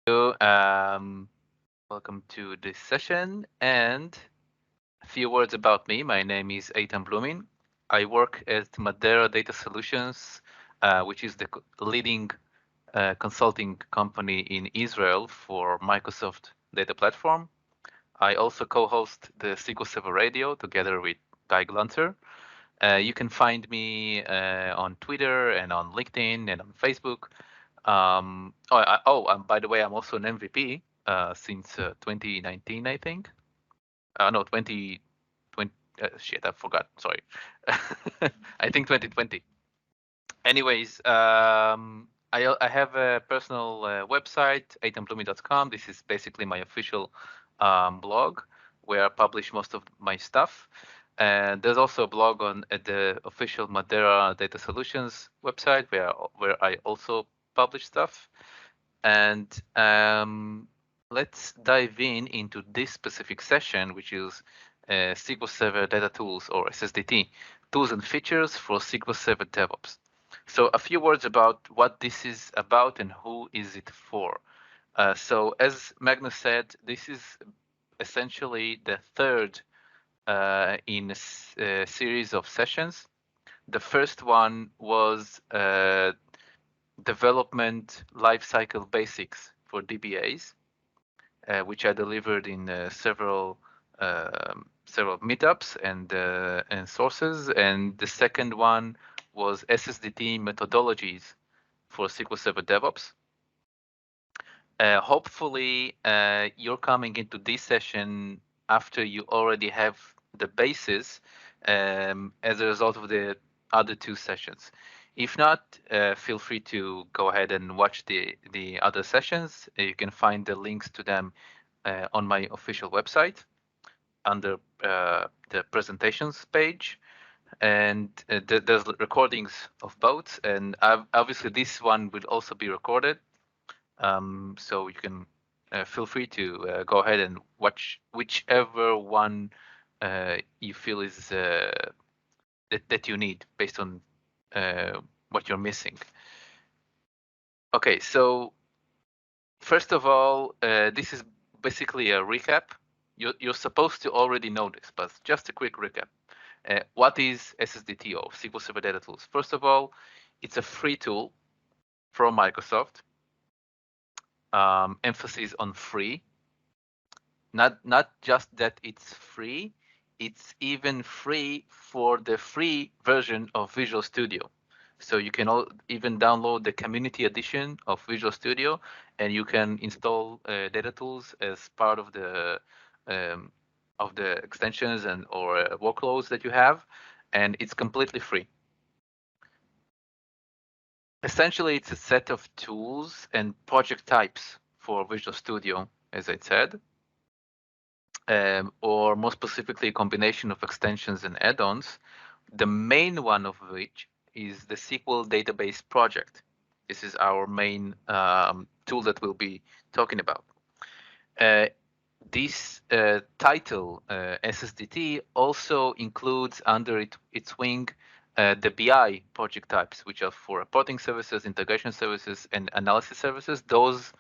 Welcome to this session, and a few words about me. My name is Eitan Blumin. I work at Madeira Data Solutions, which is the leading consulting company in Israel for Microsoft Data Platform. I also co-host the SQL Server Radio together with Guy Glunter. You can find me on Twitter and on LinkedIn and on Facebook. By the way, I'm also an MVP since 2019, I think. No, 2020. Shit, I forgot. Sorry. I think 2020. Anyways, I have a personal website, eitanplumi.com. This is basically my official blog where I publish most of my stuff. And there's also a blog at the official Madeira Data Solutions website where I also publish stuff. And let's dive into this specific session, which is SQL Server Data Tools, or SSDT, tools and features for SQL Server DevOps. So a few words about what this is about and who is it for. So as Magnus said, this is essentially the third in a series of sessions. The first one was development lifecycle basics for DBAs, which I delivered in several meetups and sources. And the second one was SSDT methodologies for SQL Server DevOps. Hopefully, you're coming into this session after you already have the basis as a result of the other two sessions. If not, feel free to go ahead and watch the other sessions. You can find the links to them on my official website under the presentations page. And there's recordings of both. And obviously, this one will also be recorded. So you can feel free to go ahead and watch whichever one you feel is that you need based on what you're missing. Okay, so first of all, this is basically a recap. You're supposed to already know this, but just a quick recap. What is SSDT, or SQL Server Data Tools? First of all, it's a free tool from Microsoft. Emphasis on free. Not just that it's free, it's even free for the free version of Visual Studio. So you can even download the community edition of Visual Studio, and you can install data tools as part of the extensions or workloads that you have, and it's completely free. Essentially, it's a set of tools and project types for Visual Studio, as I said. Or more specifically, a combination of extensions and add-ons, the main one of which is the SQL Database Project. This is our main tool that we'll be talking about. This title, SSDT, also includes under its wing the BI project types, which are for reporting services, integration services, and analysis services. Those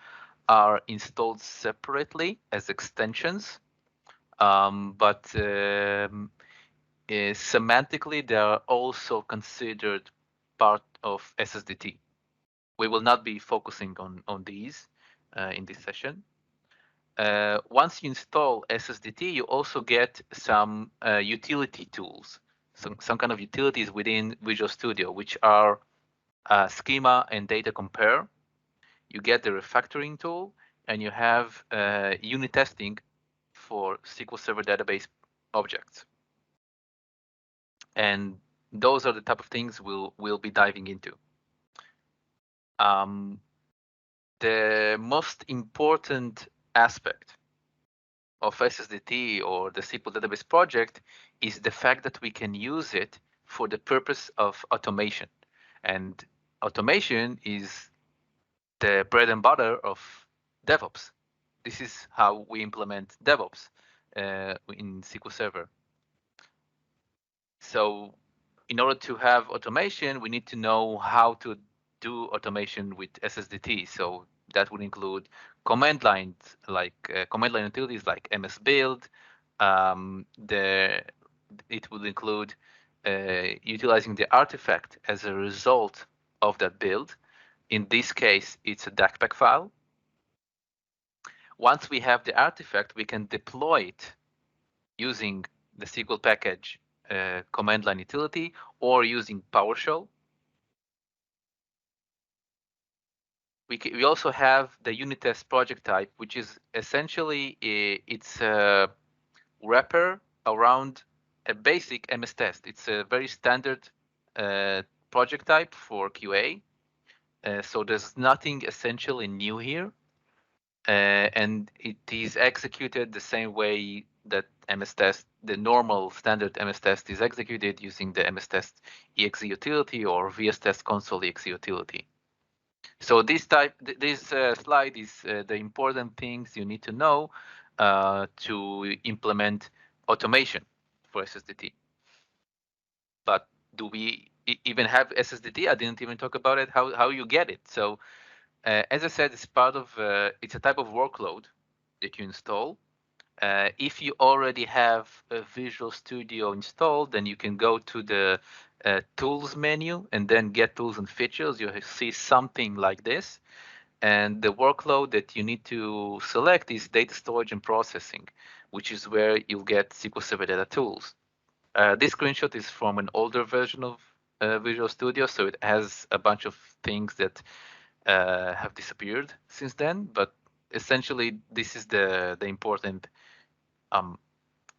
are installed separately as extensions. But semantically, they are also considered part of SSDT. We will not be focusing on these in this session. Once you install SSDT, you also get some utility tools, some kind of utilities within Visual Studio, which are Schema and Data Compare. You get the refactoring tool, and you have unit testing for SQL Server Database objects. And those are the type of things we'll be diving into. The most important aspect of SSDT, or the SQL Database Project, is the fact that we can use it for the purpose of automation. And automation is the bread and butter of DevOps. This is how we implement DevOps in SQL Server. So in order to have automation, we need to know how to do automation with SSDT. So That would include command lines command line utilities like msbuild. It would include utilizing the artifact as a result of that build. In this case, it's a DACPAC file. Once we have the artifact, we can deploy it using the SQL package command line utility or using PowerShell. We also have the unit test project type, which is essentially it's a wrapper around a basic MS test. It's a very standard project type for QA. So there's nothing essentially new here. And it is executed the same way that MS Test, the normal standard MS Test, is executed using the MS Test exe utility or VS Test console exe utility. So this slide is the important things you need to know to implement automation for SSDT. But do we even have SSDT? I didn't even talk about it. How you get it? So as I said, it's part of it's a type of workload that you install. If you already have a Visual Studio installed, then you can go to the Tools menu and then Get Tools and Features. You'll see something like this. And the workload that you need to select is Data Storage and Processing, which is where you'll get SQL Server Data Tools. This screenshot is from an older version of Visual Studio, so it has a bunch of things that have disappeared since then, but essentially this is the important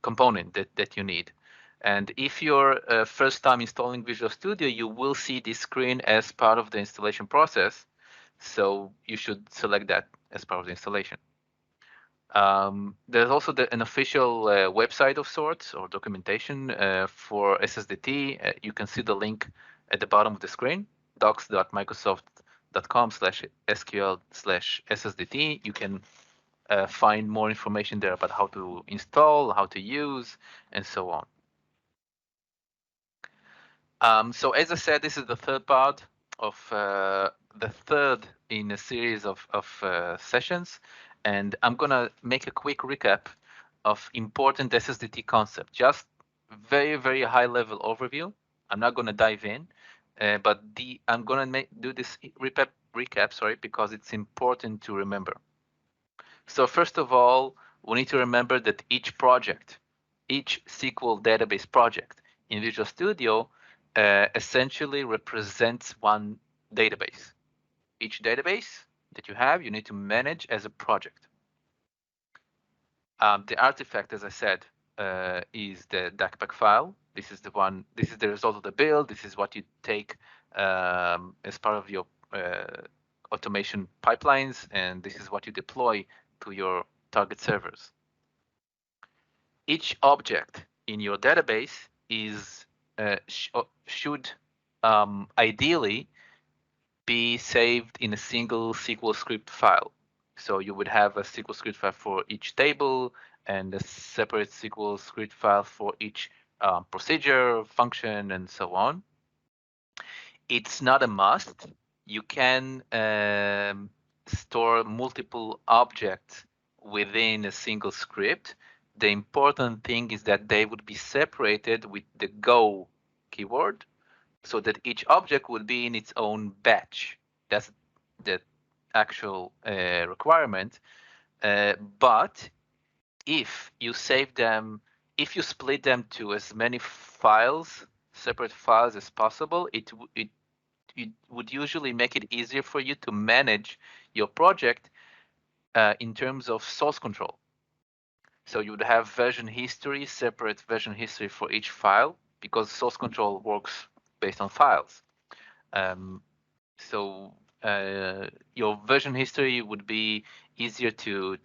component that you need. And if you're first time installing Visual Studio, you will see this screen as part of the installation process. So you should select that as part of the installation. There's also an official website of sorts or documentation for SSDT. You can see the link at the bottom of the screen, docs.microsoft.com/SQL/SSDT. You can find more information there about how to install, how to use, and so on. So as I said, this is the third part of the third in a series of sessions, and I'm gonna make a quick recap of important SSDT concept. Just very high level overview. I'm not gonna dive in, but I'm gonna do this recap, sorry, because it's important to remember. So first of all, we need to remember that each project, each SQL database project in Visual Studio essentially represents one database. Each database that you have, you need to manage as a project. The artifact, as I said, is the DACPAC file. This is the one. This is the result of the build. This is what you take as part of your automation pipelines, and this is what you deploy to your target servers. Each object in your database is should ideally be saved in a single SQL script file. So you would have a SQL script file for each table and a separate SQL script file for each procedure, function, and so on. It's not a must. You can store multiple objects within a single script. The important thing is that they would be separated with the Go keyword so that each object would be in its own batch. That's the actual requirement. But if you save them, if you split them to as many files, separate files as possible, it would usually make it easier for you to manage your project in terms of source control. So you would have version history, separate version history for each file, because source control works based on files. So your version history would be easier to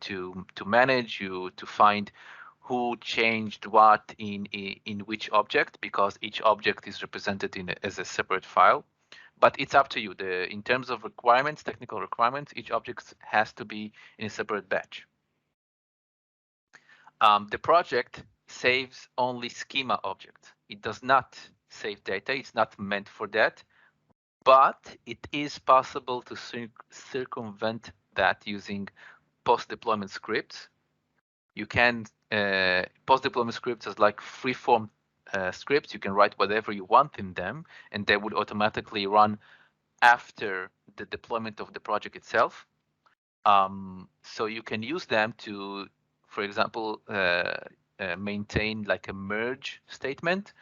manage, to find who changed what in which object, because each object is represented as a separate file. But it's up to you. In terms of requirements, technical requirements, each object has to be in a separate batch. The project saves only schema objects. It does not save data. It's not meant for that. But it is possible to circumvent that using post-deployment scripts. You can post-deployment scripts as like free-form scripts. You can write whatever you want in them, and they would automatically run after the deployment of the project itself. So you can use them to, for example, maintain like a merge statement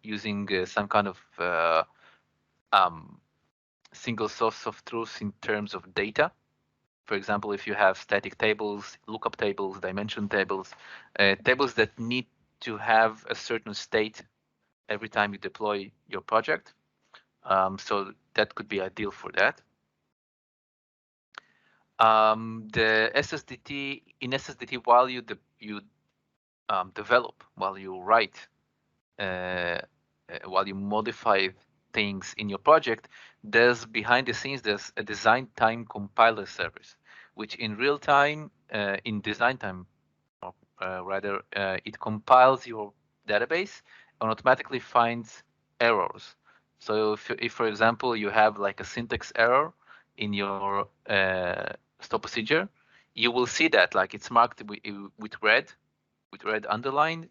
using some kind of single source of truth in terms of data. For example, if you have static tables, lookup tables, dimension tables, tables that need to have a certain state every time you deploy your project. So that could be ideal for that. The SSDT, in SSDT, while you develop, while you write, while you modify things in your project, there's behind the scenes, there's a design time compiler service, which in real time, in design time, or rather, it compiles your database and automatically finds errors. So if for example, you have like a syntax error in your stop procedure, you will see that like it's marked with red underline,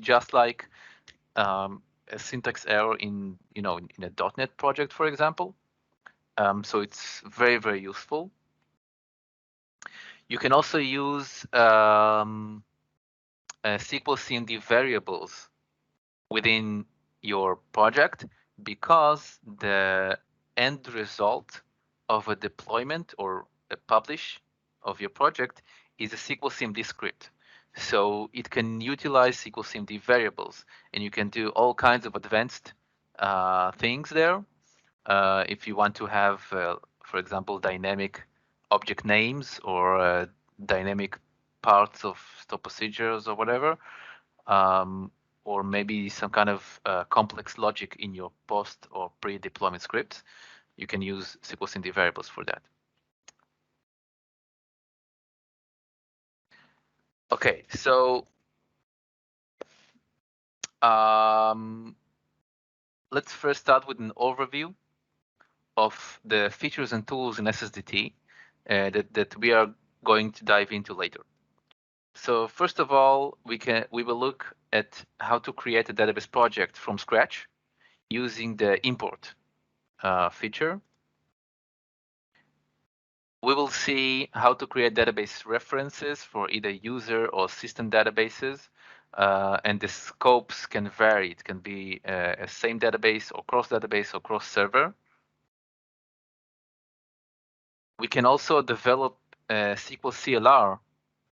just like a syntax error in in a .NET project, for example. So it's very, very useful. You can also use SQL CMD variables within your project, because the end result of a deployment or a publish of your project is a SQL CMD script. So it can utilize SQL CMD variables, and you can do all kinds of advanced things there. If you want to have, for example, dynamic object names or dynamic parts of stop procedures or whatever, or maybe some kind of complex logic in your post or pre-deployment scripts, you can use SQL CMD variables for that. Okay, so let's first start with an overview of the features and tools in SSDT that we are going to dive into later. So first of all, we will look at how to create a database project from scratch using the import feature. We will see how to create database references for either user or system databases, and the scopes can vary. It can be a same database or cross database or cross server. We can also develop SQL CLR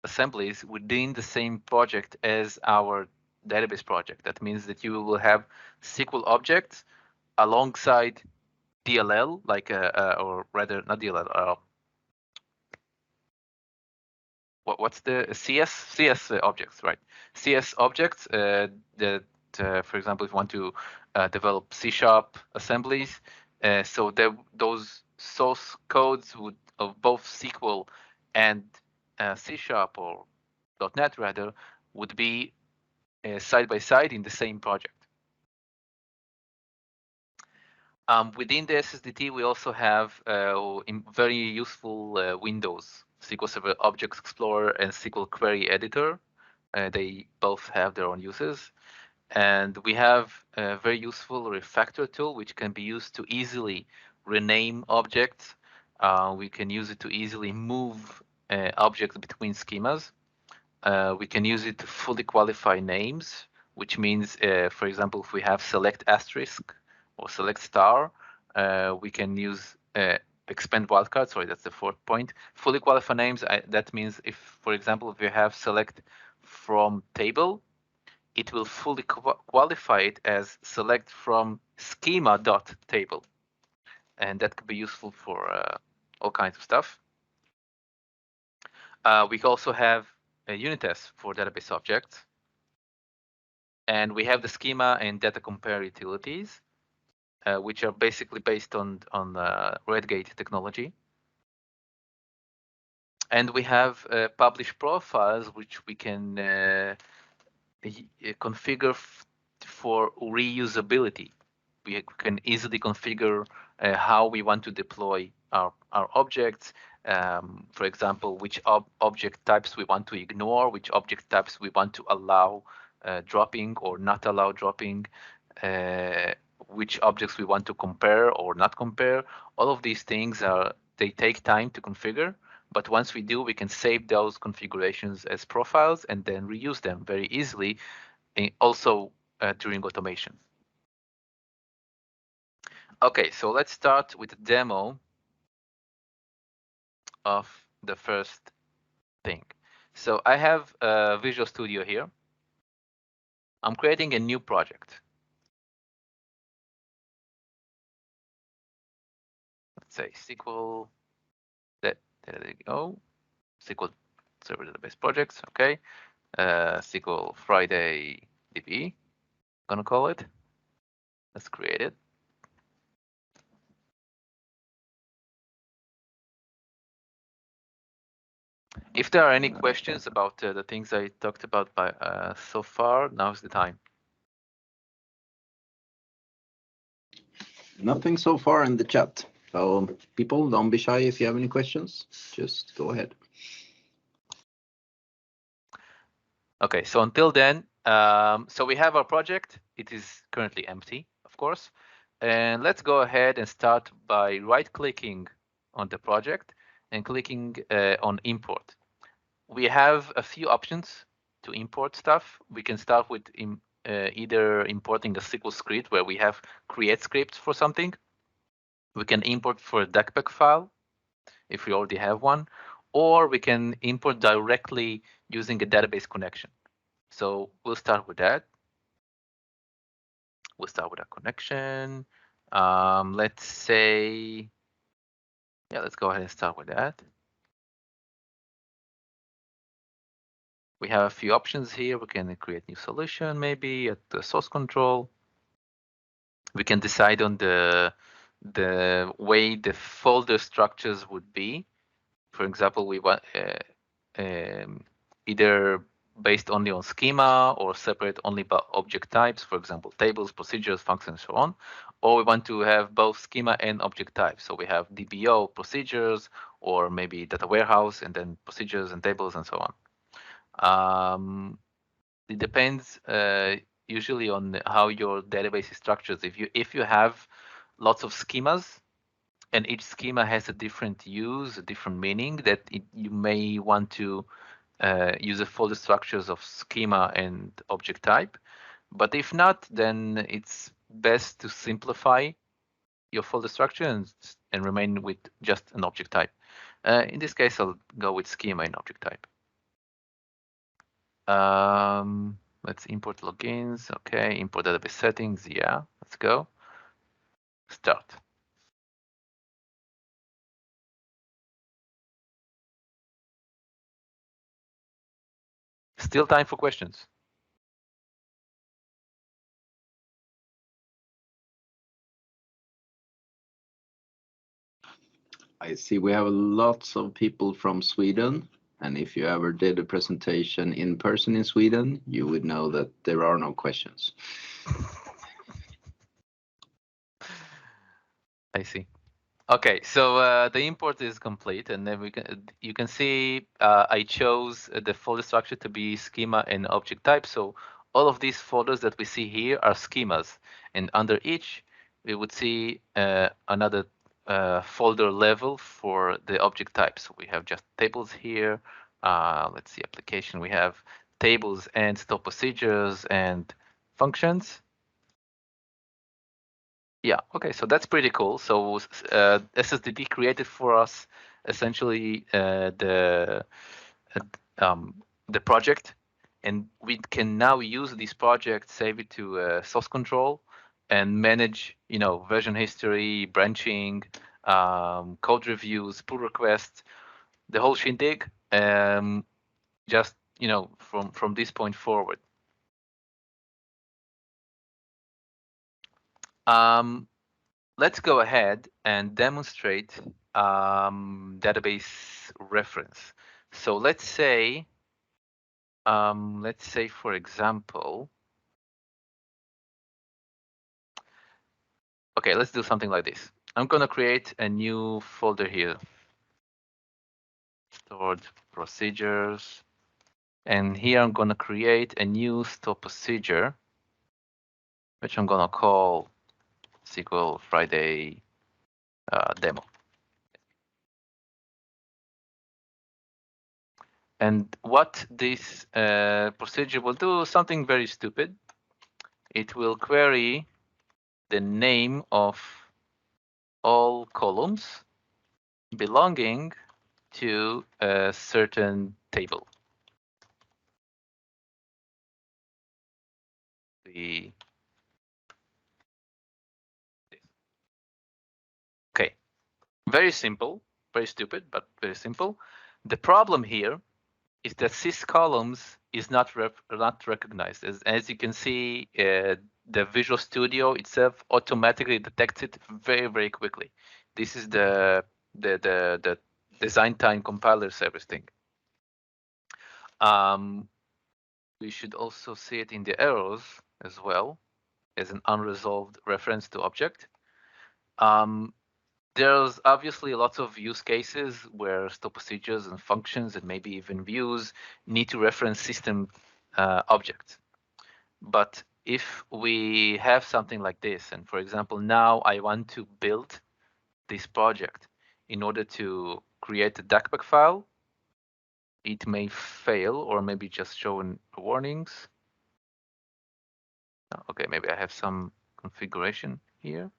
assemblies within the same project as our database project. That means that you will have SQL objects alongside DLL, like or rather not DLL. What's the CS objects, right? CS objects that, for example, if you want to develop C# assemblies, so those source codes of both SQL and C# or .NET rather would be side by side in the same project. Within the SSDT, we also have very useful windows, SQL Server Objects Explorer and SQL Query Editor. They both have their own uses. And we have a very useful Refactor tool, which can be used to easily rename objects. We can use it to easily move objects between schemas. We can use it to fully qualify names, which means, for example, if we have select asterisk or select star, we can use expand wildcard. Sorry, that's the fourth point. Fully qualify names, that means if, for example, if you have select from table, it will fully qualify it as select from schema.table. And that could be useful for all kinds of stuff. We also have a unit test for database objects. And we have the schema and data compare utilities, which are basically based on Redgate technology. And we have publish profiles, which we can configure for reusability we can easily configure how we want to deploy our objects. For example, which object types we want to ignore, which object types we want to allow dropping or not allow dropping, which objects we want to compare or not compare. All of these things they take time to configure, but once we do, we can save those configurations as profiles and then reuse them very easily, also during automation. Okay, so let's start with a demo of the first thing. So I have Visual Studio here. I'm creating a new project. Let's say SQL, there we go, SQL Server Database Projects, okay. SQL Friday DB, gonna call it. Let's create it. If there are any questions about the things I talked about so far, now's the time. Nothing so far in the chat. So people, don't be shy if you have any questions. Just go ahead. Okay, so until then, so we have our project. It is currently empty, of course. And let's go ahead and start by right-clicking on the project and clicking on import. We have a few options to import stuff. We can start with either importing a SQL script where we have create scripts for something. We can import for a DACPAC file if we already have one, or we can import directly using a database connection. So we'll start with that. We'll start with a connection. Let's say, yeah, let's go ahead and start with that. We have a few options here. We can create new solution, maybe at the source control. We can decide on the way the folder structures would be. For example, we want either based only on schema or separate only by object types, for example, tables, procedures, functions, and so on. Or we want to have both schema and object types. So we have DBO procedures, or maybe data warehouse, and then procedures and tables and so on. It depends usually on how your database is structured. If you have lots of schemas, and each schema has a different use, a different meaning, that you may want to use the folder structures of schema and object type. But if not, then it's best to simplify your folder structure and remain with just an object type. In this case, I'll go with schema and object type. Let's import logins. Okay, import database settings. Yeah, let's go. Start. Still time for questions. I see we have lots of people from Sweden. And if you ever did a presentation in person in Sweden, you would know that there are no questions. I see. Okay, so the import is complete, and then you can see I chose the folder structure to be schema and object type. So all of these folders that we see here are schemas, and under each we would see another folder level for the object type. So we have just tables here. Let's see, application. We have tables and store procedures and functions. Yeah, okay, so that's pretty cool. So SSDT created for us essentially the project, and we can now use this project, save it to source control, and manage, version history, branching, code reviews, pull requests, the whole shindig, just from this point forward. Let's go ahead and demonstrate database reference. So let's say, for example, Okay, let's do something like this. I'm going to create a new folder here. Stored procedures. And here I'm going to create a new store procedure, which I'm going to call SQL Friday demo. And what this procedure will do is something very stupid. It will query the name of all columns belonging to a certain table. Okay, very simple, very stupid, but very simple. The problem here is that sys columns is not recognized. As you can see, the Visual Studio itself automatically detects it very, very quickly. This is the design time compiler service thing. We should also see it in the errors as well as an unresolved reference to object. There's obviously lots of use cases where store procedures and functions and maybe even views need to reference system objects. But if we have something like this, and for example, now I want to build this project in order to create a DACPAC file, it may fail or maybe just show warnings. Okay, maybe I have some configuration here.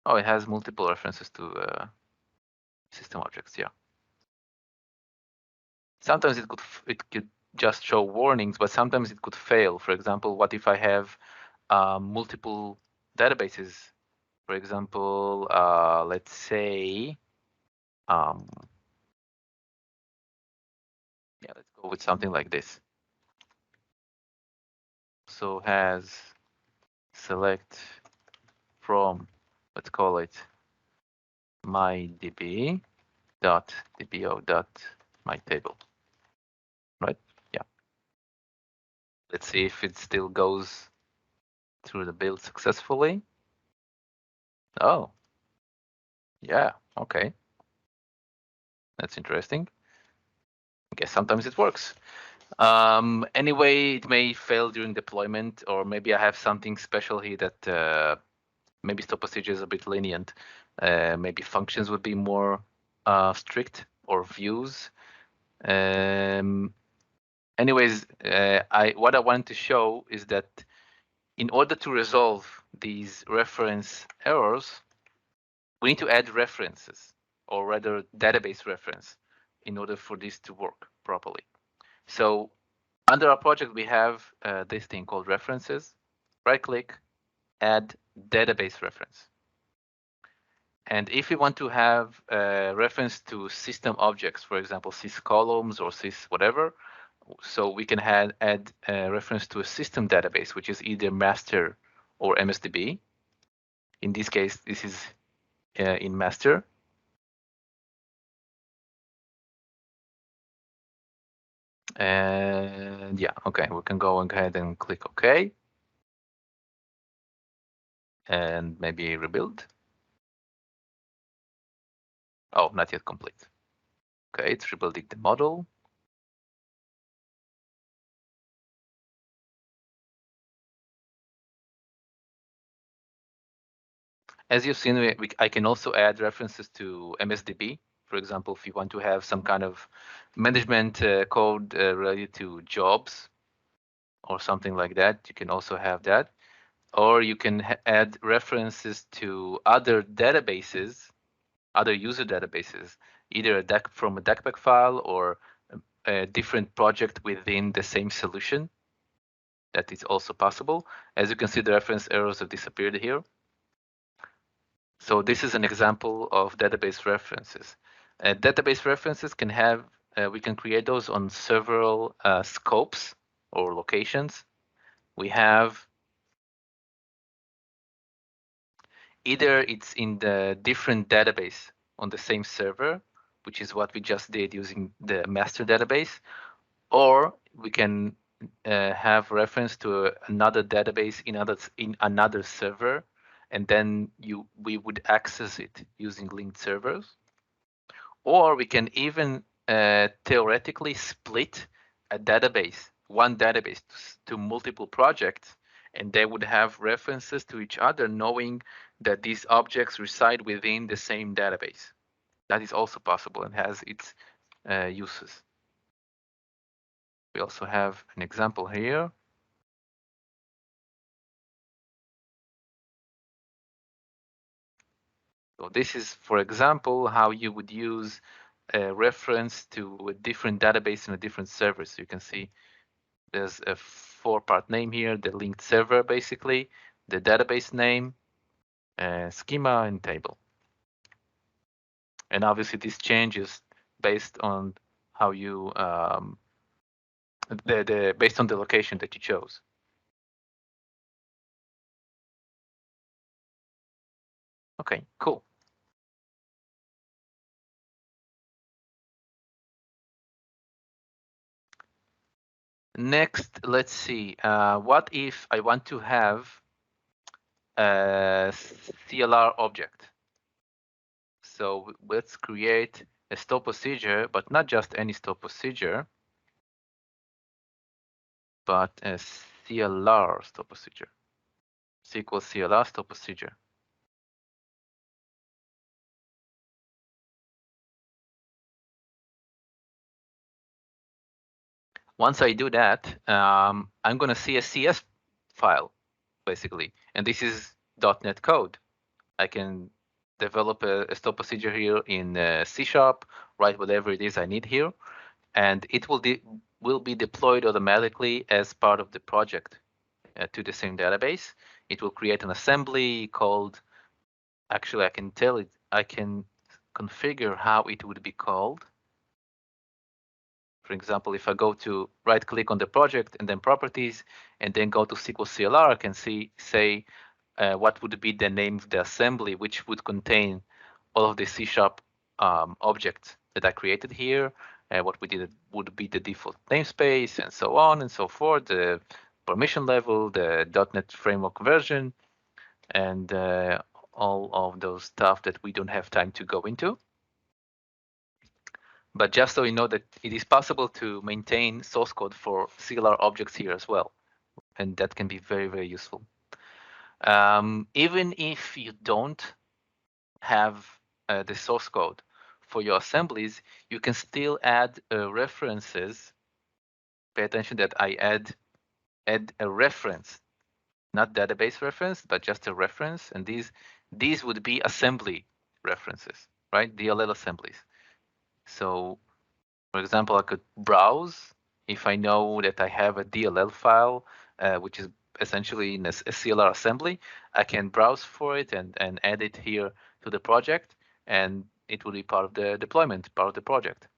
Oh, it has multiple references to system objects, yeah. Sometimes it could just show warnings, but sometimes it could fail. For example, what if I have multiple databases? For example, let's say, yeah, let's go with something like this. So has select from, let's call it mydb dot dbo dot mytable, right? Yeah. Let's see if it still goes through the build successfully. Oh, yeah, okay. That's interesting. I guess sometimes it works. Anyway, it may fail during deployment, or maybe I have something special here that maybe store procedure is a bit lenient. Maybe functions would be more strict, or views. Anyways, what I want to show is that in order to resolve these reference errors, we need to add references, or rather database reference, in order for this to work properly. So under our project, we have this thing called references. Right-click, add database reference. And if we want to have a reference to system objects, for example, sys columns or sys whatever, so we can add a reference to a system database, which is either master or MSDB. In this case, this is in master. And yeah, okay, we can go ahead and click OK. And maybe rebuild. Oh, not yet complete. Okay, it's rebuilding the model. As you've seen, I can also add references to MSDB. For example, if you want to have some kind of management code related to jobs or something like that, you can also have that. Or you can add references to other databases, other user databases, either from a DACPAC file or a different project within the same solution. That is also possible. As you can see, the reference errors have disappeared here. So this is an example of database references. Database references can have, we can create those on several scopes or locations. We have either it's in the different database on the same server, which is what we just did using the master database, or we can have reference to another database in another server, and then we would access it using linked servers. Or we can even theoretically split a database, one database, to multiple projects, and they would have references to each other, knowing that these objects reside within the same database. That is also possible and has its uses. We also have an example here. So this is, for example, how you would use a reference to a different database in a different server. So you can see there's a 4-part name here, the linked server, basically, the database name, schema, and table. And obviously this changes based on how you, based on the location that you chose. Okay, cool. Next, let's see. What if I want to have a CLR object? So let's create a store procedure, but not just any store procedure, but a CLR store procedure, SQL CLR store procedure. Once I do that, I'm going to see a CS file, basically, and this is .NET code. I can develop a store procedure here in C#, write whatever it is I need here, and it will be deployed automatically as part of the project to the same database. It will create an assembly called, actually I can tell it, I can configure how it would be called. For example, if I go to right click on the project and then properties and then go to SQL CLR, I can say what would be the name of the assembly, which would contain all of the C# objects that I created here. What we did would be the default namespace and so on and so forth, the permission level, the .NET Framework version, and all of those stuff that we don't have time to go into. But just so you know that it is possible to maintain source code for CLR objects here as well. And that can be very, very useful. Even if you don't have the source code for your assemblies, you can still add references. Pay attention that I add a reference, not database reference, but just a reference. And these would be assembly references, right? DLL assemblies. So for example, I could browse if I know that I have a DLL file, which is essentially in a CLR assembly. I can browse for it and add it here to the project, and it will be part of the deployment, part of the project.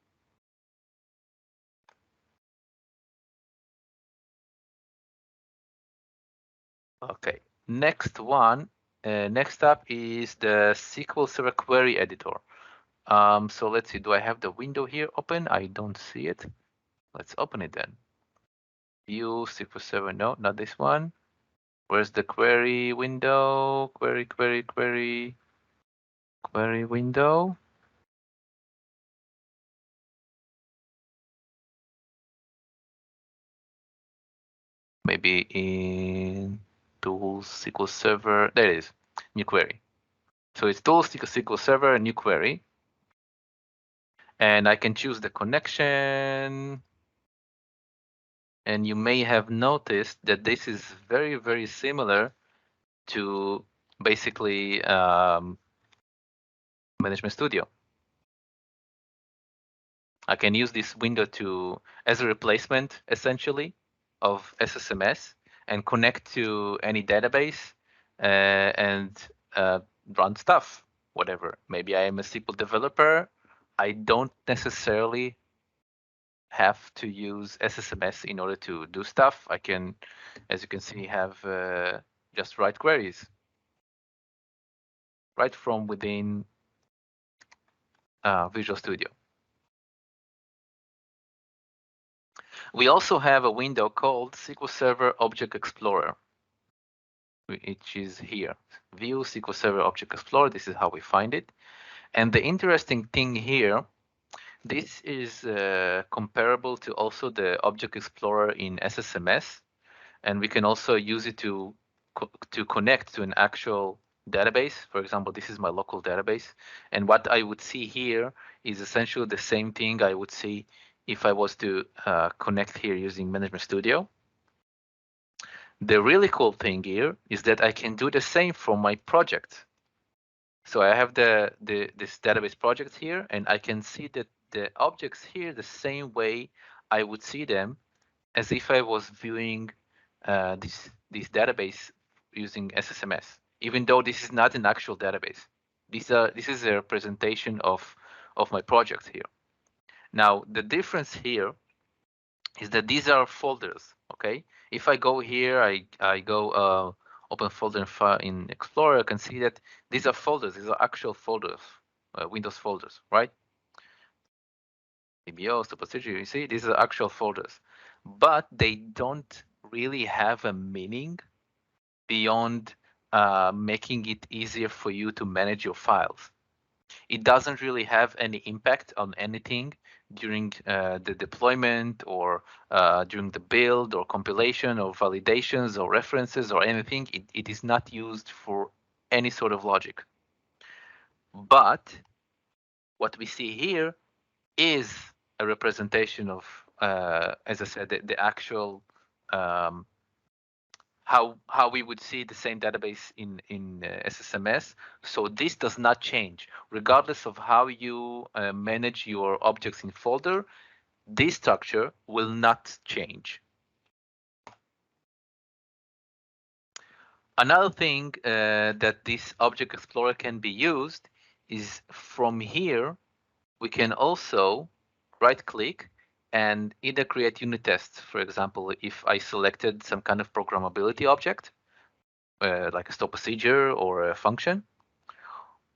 Okay, next one. Next up is the SQL Server Query Editor. So let's see, do I have the window here open? I don't see it. Let's open it then. View SQL Server, no, not this one. Where's the query window? Query window. Maybe in Tools, SQL Server. There it is, new query. So it's Tools, SQL Server, new query. And I can choose the connection. And you may have noticed that this is very, very similar to basically Management Studio. I can use this window as a replacement, essentially, of SSMS and connect to any database and run stuff, whatever. Maybe I am a SQL developer. I don't necessarily have to use SSMS in order to do stuff. I can, as you can see, have just write queries right from within Visual Studio. We also have a window called SQL Server Object Explorer. which is here. View SQL Server Object Explorer. This is how we find it. And the interesting thing here, this is comparable to also the Object Explorer in SSMS, and we can also use it to connect to an actual database. For example, this is my local database, and what I would see here is essentially the same thing I would see if I was to connect here using Management Studio. The really cool thing here is that I can do the same from my project. So I have this database project here, and I can see that the objects here the same way I would see them as if I was viewing this database using SSMS, even though this is not an actual database. This is a representation of my project here. Now the difference here is that these are folders. Okay, if I go here, I go open folder in Explorer, I can see that these are folders. These are actual folders, Windows folders, right? DBAs, procedure. You see, these are actual folders, but they don't really have a meaning beyond making it easier for you to manage your files. It doesn't really have any impact on anything during the deployment or during the build or compilation or validations or references or anything. It is not used for any sort of logic. But what we see here is a representation of, as I said, the actual how we would see the same database in SSMS. So this does not change, regardless of how you manage your objects in folder. This structure will not change. Another thing that this Object Explorer can be used is from here we can also right-click and either create unit tests. For example, if I selected some kind of programmability object, like a store procedure or a function,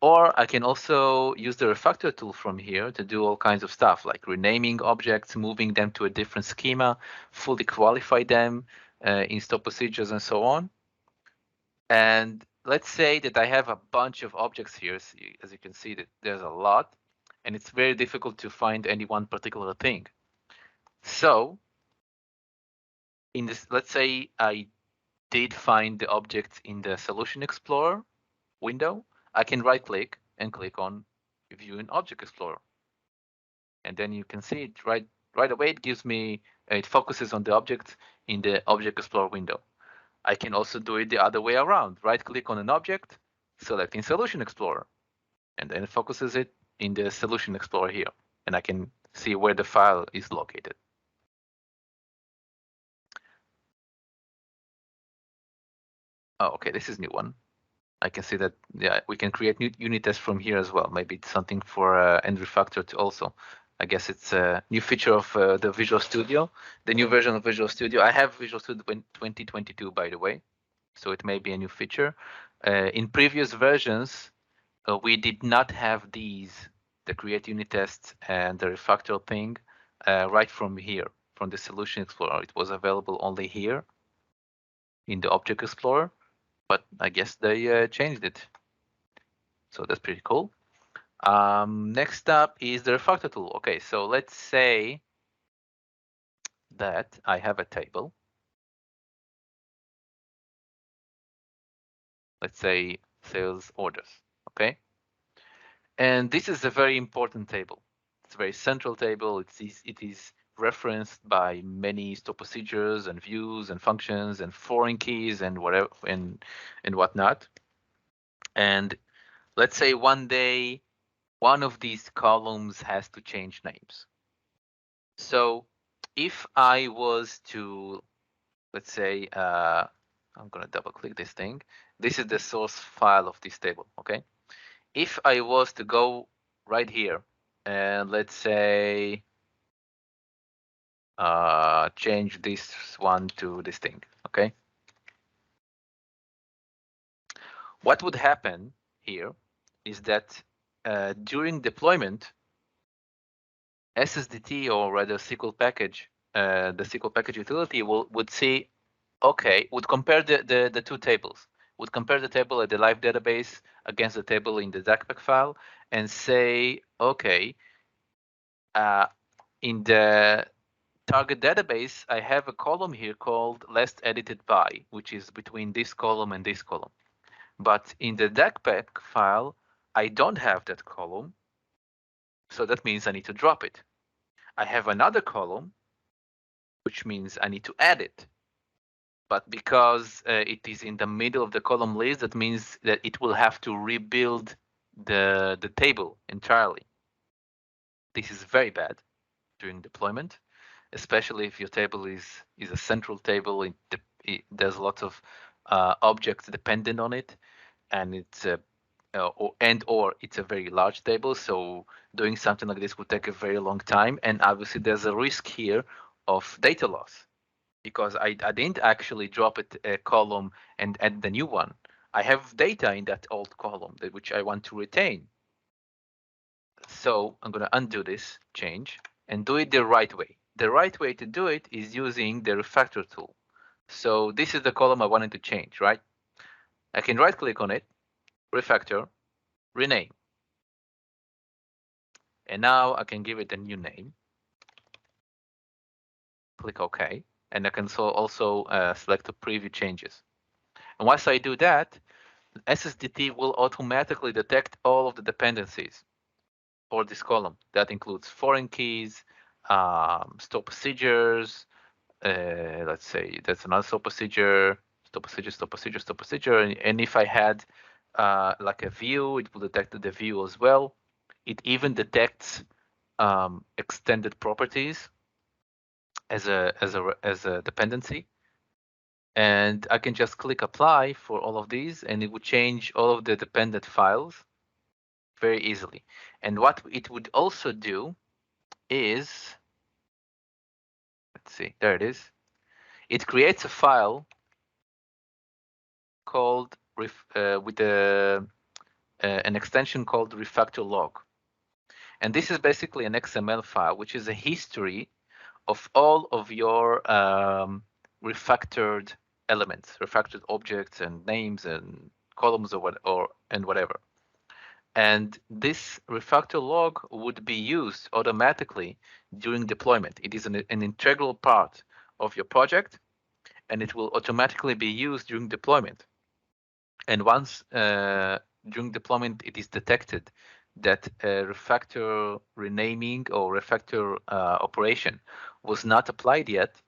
or I can also use the Refactor tool from here to do all kinds of stuff, like renaming objects, moving them to a different schema, fully qualify them in store procedures and so on. And let's say that I have a bunch of objects here. As you can see, that there's a lot, and it's very difficult to find any one particular thing. So in this, let's say I did find the object in the Solution Explorer window, I can right-click and click on View in Object Explorer. And then you can see it right away. It gives me, it focuses on the object in the Object Explorer window. I can also do it the other way around. Right-click on an object, select in Solution Explorer, and then it focuses it in the Solution Explorer here. And I can see where the file is located. Oh, okay, this is a new one. I can see that, yeah, we can create new unit tests from here as well. Maybe it's something for and Refactor to also. I guess it's a new feature of the Visual Studio, the new version of Visual Studio. I have Visual Studio 2022, by the way, so it may be a new feature. In previous versions, we did not have these, the create unit tests and the Refactor thing, right from here, from the Solution Explorer. It was available only here in the Object Explorer, but I guess they changed it. So that's pretty cool. Next up is the Refactor tool. Okay, so let's say that I have a table. Let's say sales orders, okay? And this is a very important table. It's a very central table. It is referenced by many store procedures and views and functions and foreign keys and whatever and whatnot. And let's say one day one of these columns has to change names. So if I was to, let's say, I'm going to double click this thing. This is the source file of this table, okay? If I was to go right here and let's say change this one to this thing, okay? What would happen here is that during deployment, SSDT or rather SQL package, the SQL package utility would see, okay, would compare the two tables would compare the table at the live database against the table in the DACPAC file and say, okay, in the target database, I have a column here called last edited by, which is between this column and this column. But in the DACPAC file, I don't have that column. So that means I need to drop it. I have another column, which means I need to add it. But because it is in the middle of the column list, that means that it will have to rebuild the table entirely. This is very bad during deployment, especially if your table is a central table. There's lots of objects dependent on it, and it's or it's a very large table. So doing something like this would take a very long time, and obviously there's a risk here of data loss because I didn't actually drop it a column and add the new one. I have data in that old column which I want to retain. So I'm going to undo this change and do it the right way. The right way to do it is using the Refactor tool. So this is the column I wanted to change, right? I can right click on it, Refactor, rename. And now I can give it a new name. Click OK. And I can also select the preview changes. And once I do that, SSDT will automatically detect all of the dependencies for this column. That includes foreign keys, store procedures. Let's say that's another store procedure, store procedure, store procedure, store procedure. And if I had like a view, it will detect the view as well. It even detects extended properties as a dependency. And I can just click apply for all of these, and it would change all of the dependent files very easily. And what it would also do is, let's see, there it is. It creates a file called with an extension called Refactor log. And this is basically an XML file, which is a history of all of your refactored elements, refactored objects and names and columns and whatever. And this refactor log would be used automatically during deployment. It is an integral part of your project, and it will automatically be used during deployment. And once during deployment it is detected that a refactor renaming or refactor operation was not applied yet,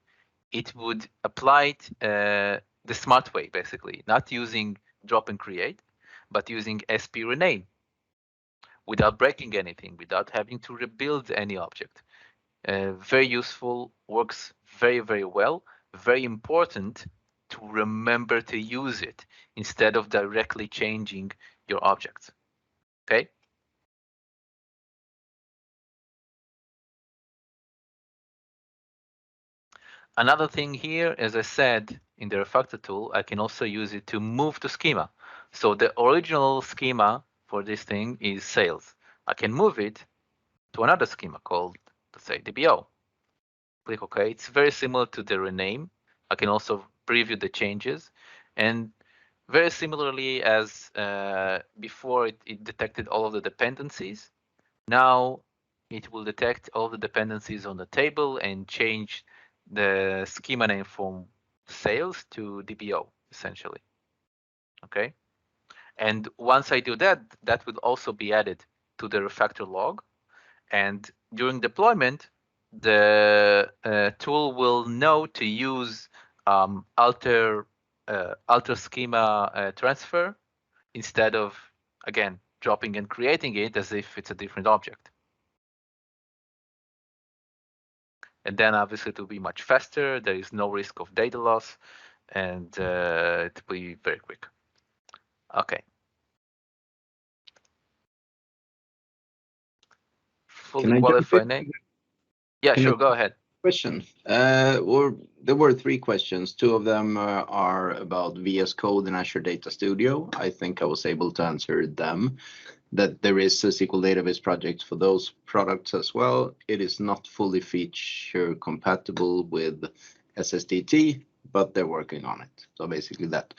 it would apply it the smart way, basically, not using drop and create, but using SP rename without breaking anything, without having to rebuild any object. Very useful, works very, very well, very important to remember to use it instead of directly changing your objects. Okay? Another thing here, as I said, in the Refactor tool, I can also use it to move to schema. So the original schema for this thing is sales. I can move it to another schema called, let's say, DBO. Click OK. It's very similar to the rename. I can also preview the changes. And very similarly as before, it detected all of the dependencies. Now it will detect all the dependencies on the table and change the schema name from sales to DBO, essentially. Okay. And once I do that, that will also be added to the refactor log. And during deployment, the tool will know to use alter schema transfer instead of, again, dropping and creating it as if it's a different object. And then obviously it will be much faster. There is no risk of data loss, and it will be very quick. Okay. Fully qualified name. Yeah, sure. Go ahead. Question. Or there were 3 questions. 2 of them are about VS Code and Azure Data Studio. I think I was able to answer them. That there is a SQL Database Project for those products as well. It is not fully feature compatible with SSDT, but they're working on it. So basically that.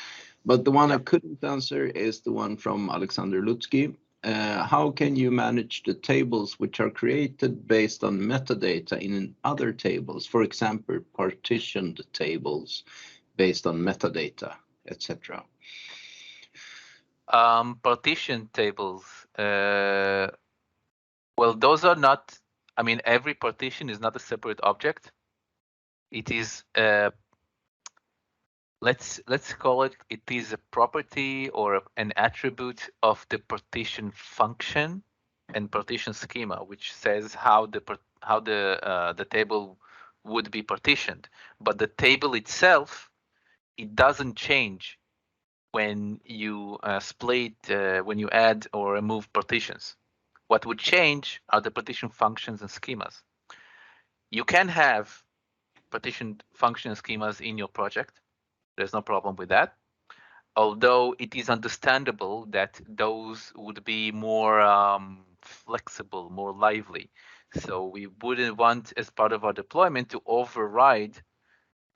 But the one I couldn't answer is the one from Alexander Lutsky. How can you manage the tables which are created based on metadata in other tables? For example, partitioned tables based on metadata, etc. Partition tables. Well, those are not. I mean, every partition is not a separate object. It is. Let's call it. It is a property or an attribute of the partition function and partition schema, which says how the table would be partitioned. But the table itself, it doesn't change when you split, when you add or remove partitions. What would change are the partition functions and schemas. You can have partition function schemas in your project. There's no problem with that. Although it is understandable that those would be more flexible, more lively. So we wouldn't want, as part of our deployment, to override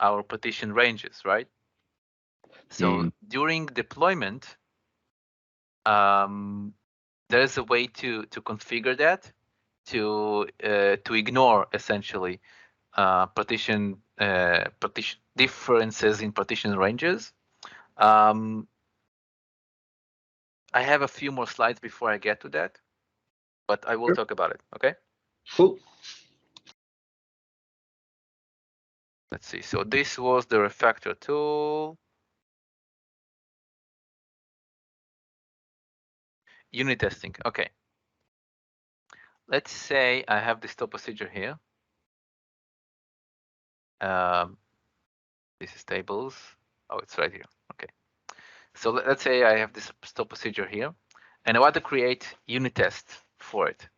our partition ranges, right? So during deployment, there's a way to configure that to ignore essentially partition differences in partition ranges. I have a few more slides before I get to that, but I will talk about it. Okay. Cool. Let's see. So this was the Refactor tool. Unit testing. Okay. Let's say I have this stop procedure here. This is tables. Oh, it's right here. Okay. So let's say I have this stop procedure here, and I want to create unit test for it.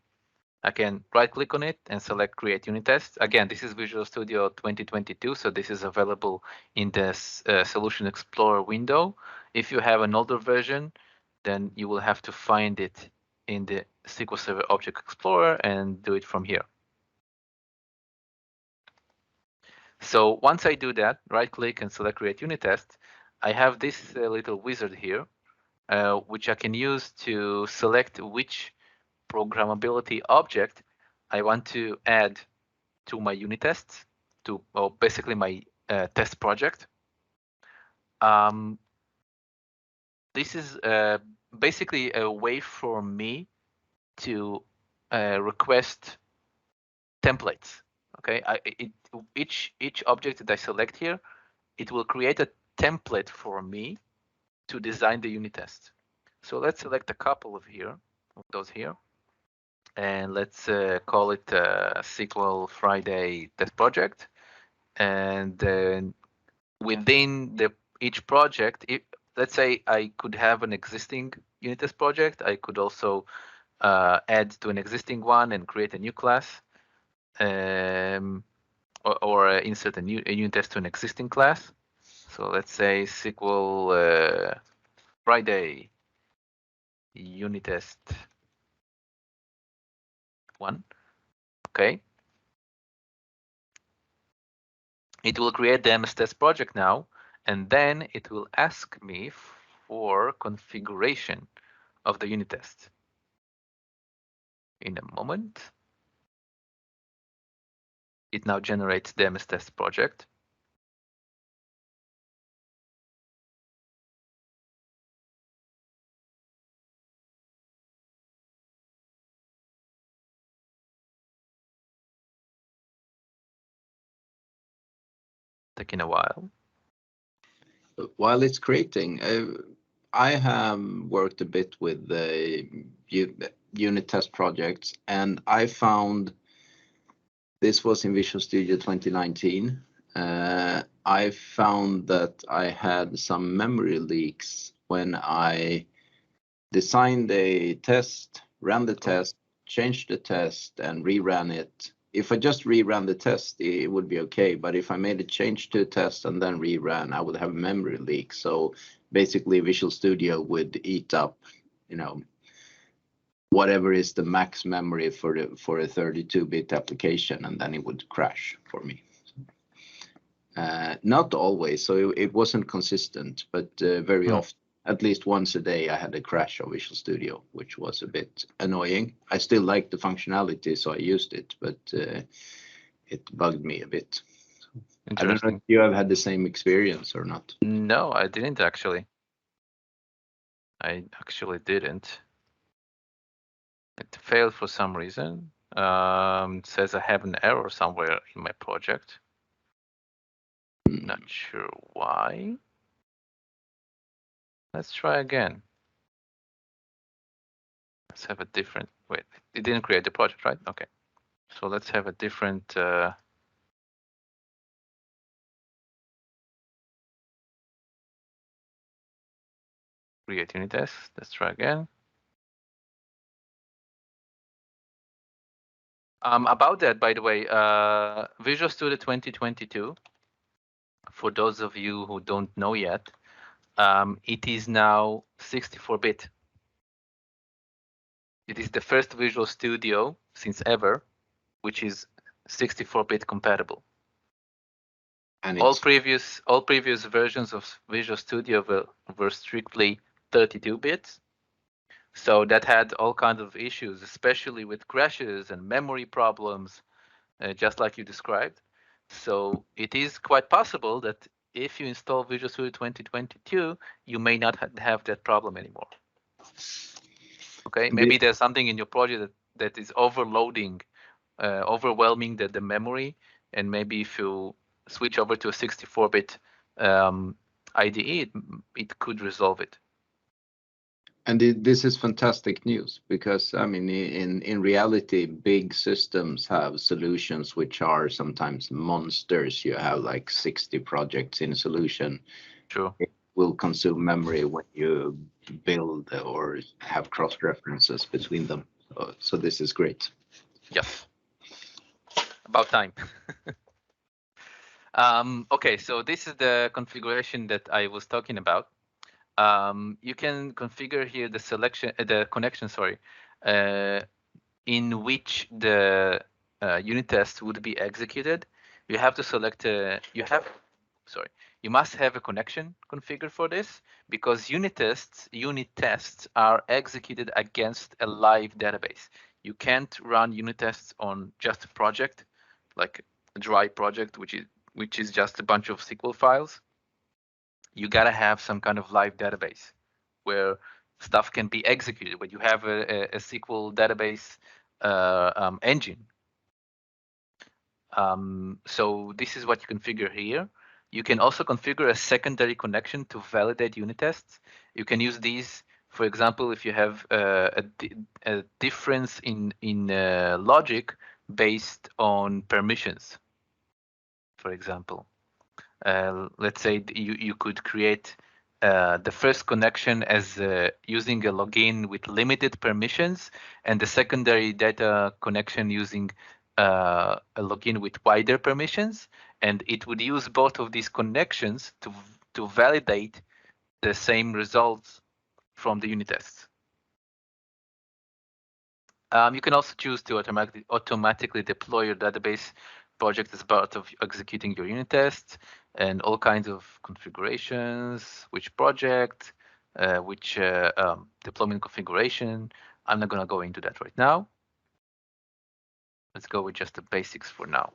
I can right-click on it and select Create Unit Test. Again, this is Visual Studio 2022, so this is available in the Solution Explorer window. If you have an older version, then you will have to find it in the SQL Server Object Explorer and do it from here. So once I do that, right-click and select Create Unit Test, I have this little wizard here, which I can use to select which programmability object I want to add to my unit tests, or basically my test project. This is basically a way for me to request templates. Okay, each object that I select here, it will create a template for me to design the unit test. So let's select a couple of those here. And let's call it SQL Friday test project. And then within each project, let's say I could have an existing unit test project. I could also add to an existing one and create a new class, or insert a unit test to an existing class. So let's say SQL Friday unit test 1. Okay. It will create the MS test project now, and then it will ask me for configuration of the unit test. In a moment, it now generates the MS test project. Taking a while. While it's creating, I have worked a bit with the unit test projects, and I found this was in Visual Studio 2019. I found that I had some memory leaks when I designed a test, ran the test, changed the test, and reran it. If I just reran the test, it would be okay. But if I made a change to the test and then reran, I would have a memory leak. So basically, Visual Studio would eat up, whatever is the max memory for a 32-bit application, and then it would crash for me. Not always, so it wasn't consistent, but very often. At least once a day, I had a crash of Visual Studio, which was a bit annoying. I still liked the functionality, so I used it, but it bugged me a bit. I don't know if you have had the same experience or not. No, I didn't actually. I actually didn't. It failed for some reason. It says I have an error somewhere in my project. Not sure why. Let's try again. Let's have a different, wait, it didn't create the project, right? Okay. So let's have a different create unit test. Let's try again. About that, by the way, Visual Studio 2022, for those of you who don't know yet, it is now 64-bit. It is the first Visual Studio since ever, which is 64-bit compatible. And all previous versions of Visual Studio were strictly 32 bits. So that had all kinds of issues, especially with crashes and memory problems, just like you described. So it is quite possible that if you install Visual Studio 2022, you may not have that problem anymore. Okay, maybe there's something in your project that is overwhelming the memory, and maybe if you switch over to a 64-bit IDE, it could resolve it. And this is fantastic news, because I mean, in reality, big systems have solutions which are sometimes monsters. You have like 60 projects in a solution. True. It will consume memory when you build or have cross references between them. So this is great. Yes. About time. Okay, so this is the configuration that I was talking about. You can configure here the selection, the connection, sorry, in which the unit test would be executed. You have to select you must have a connection configured for this, because unit tests are executed against a live database. You can't run unit tests on just a project, like a dry project, which is just a bunch of SQL files. You gotta have some kind of live database where stuff can be executed, where you have a SQL database engine. So this is what you configure here. You can also configure a secondary connection to validate unit tests. You can use these, for example, if you have a difference in logic based on permissions, for example. Let's say you could create the first connection as using a login with limited permissions, and the secondary data connection using a login with wider permissions, and it would use both of these connections to validate the same results from the unit tests. You can also choose to automatically deploy your database project as part of executing your unit tests, and all kinds of configurations, which project, which deployment configuration. I'm not going to go into that right now. Let's go with just the basics for now.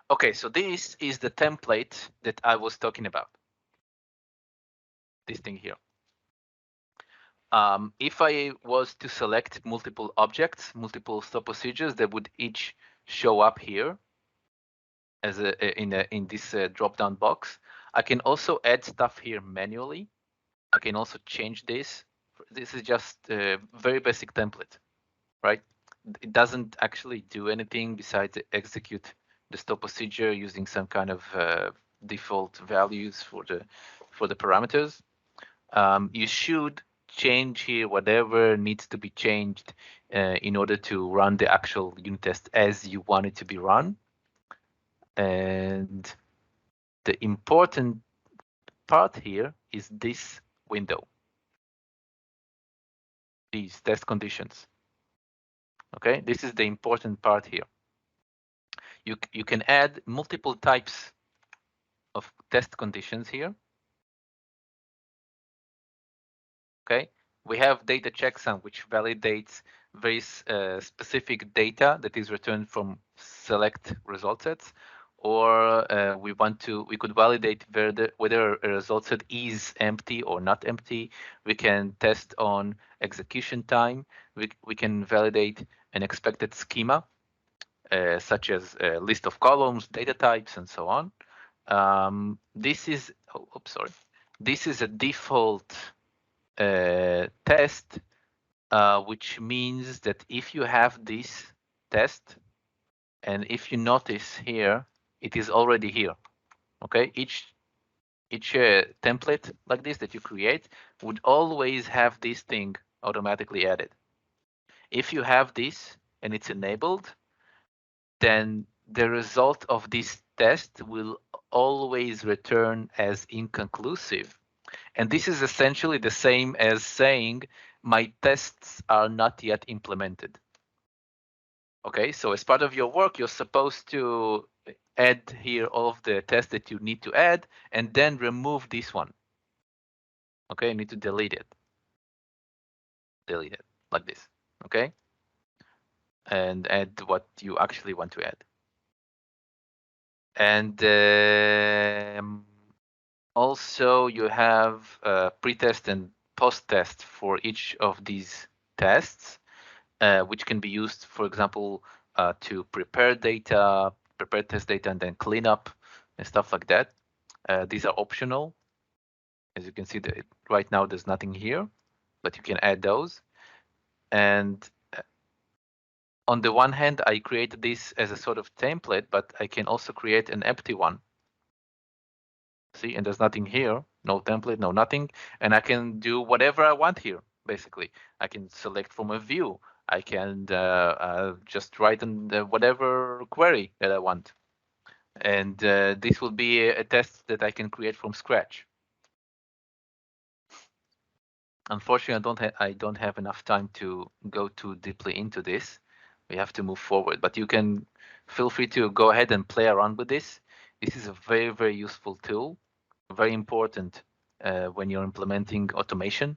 Okay, so this is the template that I was talking about. This thing here. If I was to select multiple objects, multiple stop procedures, that would each show up here as in this drop-down box. I can also add stuff here manually. I can also change this. This is just a very basic template, right? It doesn't actually do anything besides execute the stop procedure using some kind of default values for the parameters. You should change here whatever needs to be changed in order to run the actual unit test as you want it to be run. And the important part here is this window, these test conditions. Okay, this is the important part here. You can add multiple types of test conditions here. Okay, we have data checksum, which validates very specific data that is returned from select result sets, or we could validate whether a result set is empty or not empty. We can test on execution time. We can validate an expected schema, such as a list of columns, data types, and so on. This is This is a default test, which means that if you have this test, and if you notice here, it is already here. Okay, each template like this that you create would always have this thing automatically added. If you have this and it's enabled, then the result of this test will always return as inconclusive. And this is essentially the same as saying my tests are not yet implemented. Okay, so as part of your work, you're supposed to add here all of the tests that you need to add and then remove this one. Okay, you need to delete it. Delete it like this. Okay, and add what you actually want to add. And also you have pre-test and post-test for each of these tests, which can be used, for example, to prepare test data, and then clean up and stuff like that. These are optional. As you can see, that right now there's nothing here, but you can add those. And on the one hand, I created this as a sort of template, but I can also create an empty one. See, and there's nothing here, no template, no nothing. And I can do whatever I want here, basically. I can select from a view. I can just write in whatever query that I want. And this will be a test that I can create from scratch. Unfortunately, I don't have enough time to go too deeply into this. We have to move forward, but you can feel free to go ahead and play around with this. This is a very, very useful tool, very important when you're implementing automation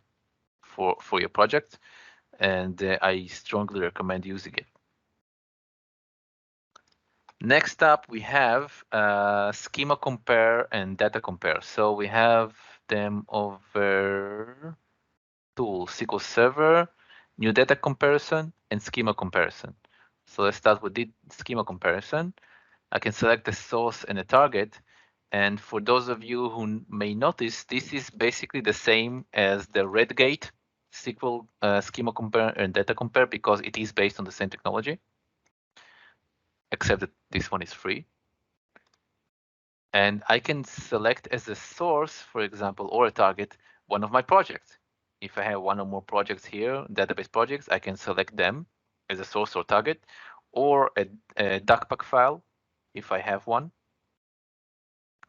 for your project, and I strongly recommend using it. Next up, we have schema compare and data compare. So we have them over tools, SQL Server, new data comparison, and schema comparison. So let's start with the schema comparison. I can select the source and the target. And for those of you who may notice, this is basically the same as the Redgate SQL schema compare and data compare, because it is based on the same technology, except that this one is free. And I can select as a source, for example, or a target, one of my projects. If I have one or more projects here, database projects, I can select them as a source or target, or a DocPack file if I have one.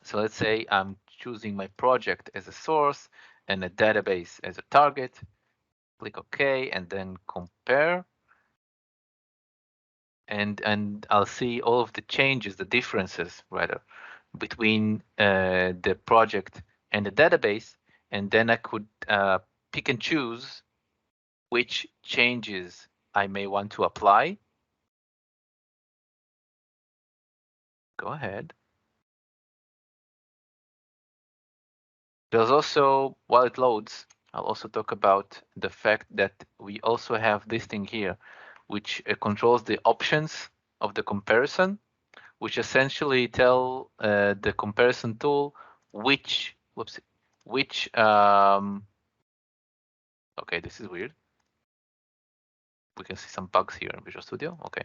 So let's say I'm choosing my project as a source and a database as a target. Click OK, and then compare. And I'll see all of the changes, the differences rather, between the project and the database. And then I could pick and choose which changes I may want to apply. Go ahead. There's also, while it loads, I'll also talk about the fact that we also have this thing here, which controls the options of the comparison, which essentially tell the comparison tool which, okay, this is weird. We can see some bugs here in Visual Studio. Okay.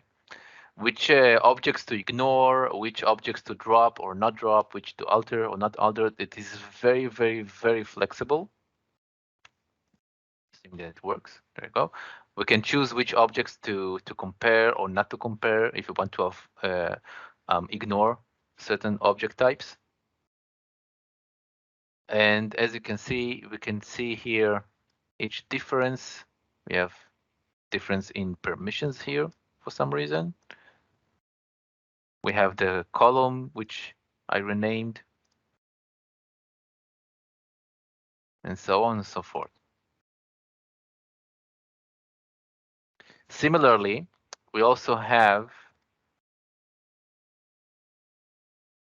Which objects to ignore, which objects to drop or not drop, which to alter or not alter. It is very, very, very flexible. Assuming that it works. There you go. We can choose which objects to compare or not to compare if we want to ignore certain object types. And as you can see, we can see here each difference. We have difference in permissions here for some reason. We have the column, which I renamed, and so on and so forth. Similarly, we also have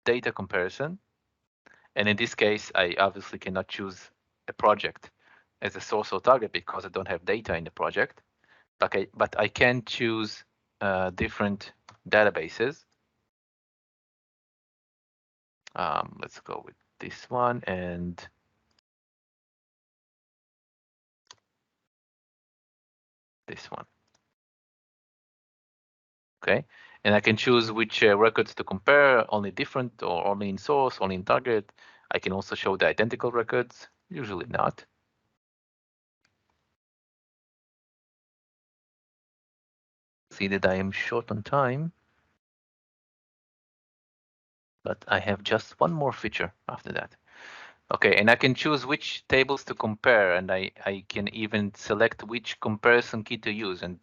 data comparison. And in this case, I obviously cannot choose a project as a source or target because I don't have data in the project. But I can choose different databases. Let's go with this one and this one. Okay, and I can choose which records to compare, only different or only in source, only in target. I can also show the identical records, usually not. See that I am short on time, but I have just one more feature after that. Okay, and I can choose which tables to compare, and I can even select which comparison key to use. And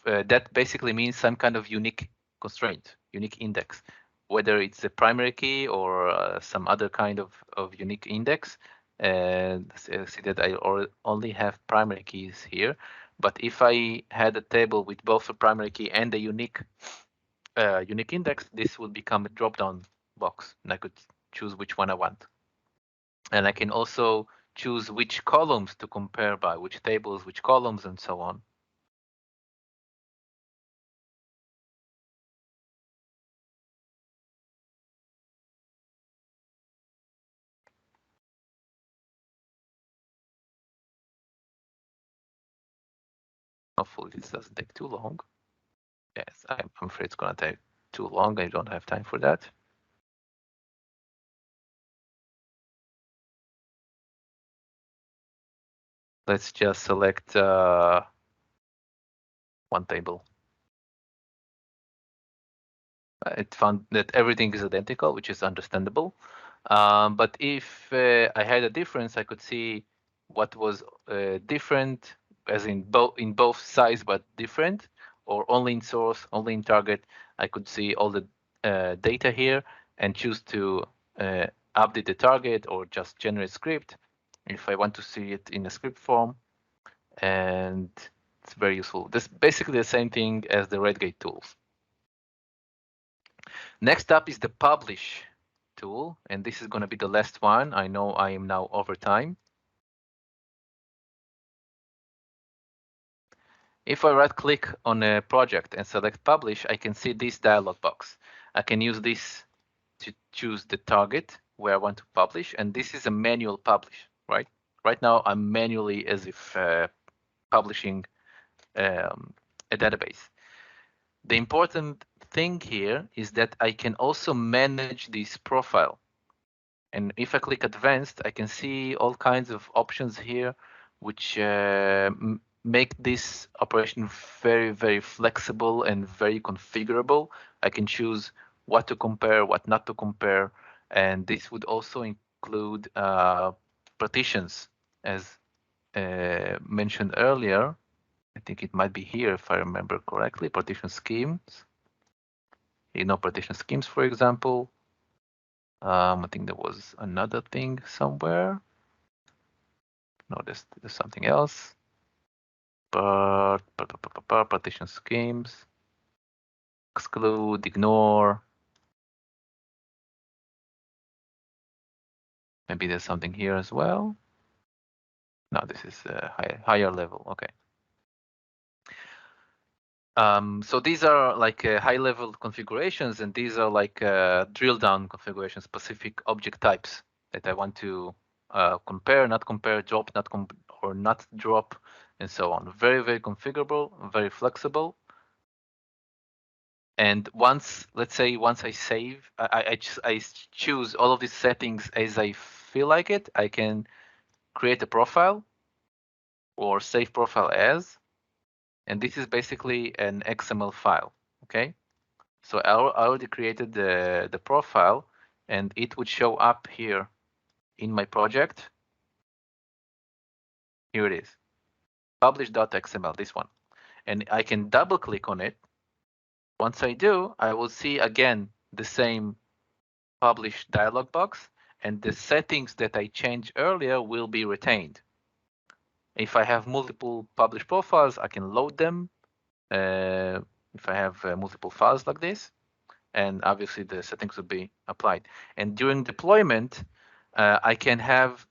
that basically means some kind of unique constraint, unique index, whether it's a primary key or some other kind of unique index. And see that I only have primary keys here. But if I had a table with both a primary key and a unique index, this would become a drop-down box, and I could choose which one I want. And I can also choose which columns to compare by, which tables, which columns, and so on. Hopefully this doesn't take too long. Yes, I'm afraid it's going to take too long. I don't have time for that. Let's just select one table. It found that everything is identical, which is understandable. But if I had a difference, I could see what was different, as in both size but different, or only in source, only in target. I could see all the data here and choose to update the target or just generate script if I want to see it in a script form. And it's very useful. This is basically the same thing as the Redgate tools. Next up is the publish tool, and this is going to be the last one. I know I am now over time. If I right click on a project and select publish, I can see this dialog box. I can use this to choose the target where I want to publish, and this is a manual publish, right? Right now I'm manually as if publishing a database. The important thing here is that I can also manage this profile. And if I click advanced, I can see all kinds of options here, which make this operation very, very flexible and very configurable. I can choose what to compare, what not to compare. And this would also include partitions, as mentioned earlier. I think it might be here if I remember correctly, partition schemes. Partition schemes, for example. I think there was another thing somewhere. No, there's something else. Partition schemes. Exclude, ignore. Maybe there's something here as well. No, this is a higher level. Okay. So these are like high-level configurations, and these are like drill-down configurations, specific object types that I want to compare, not compare, drop, or not drop, and so on. Very, very configurable, very flexible. And let's say once I save, I choose all of these settings as I feel like it, I can create a profile or save profile as. And this is basically an XML file, okay? So I already created the profile, and it would show up here in my project. Here it is, publish.xml, this one. and I can double click on it. Once I do, I will see again the same publish dialog box, and the settings that I changed earlier will be retained. If I have multiple published profiles, I can load them. If I have multiple files like this, and obviously the settings will be applied. And during deployment, I can have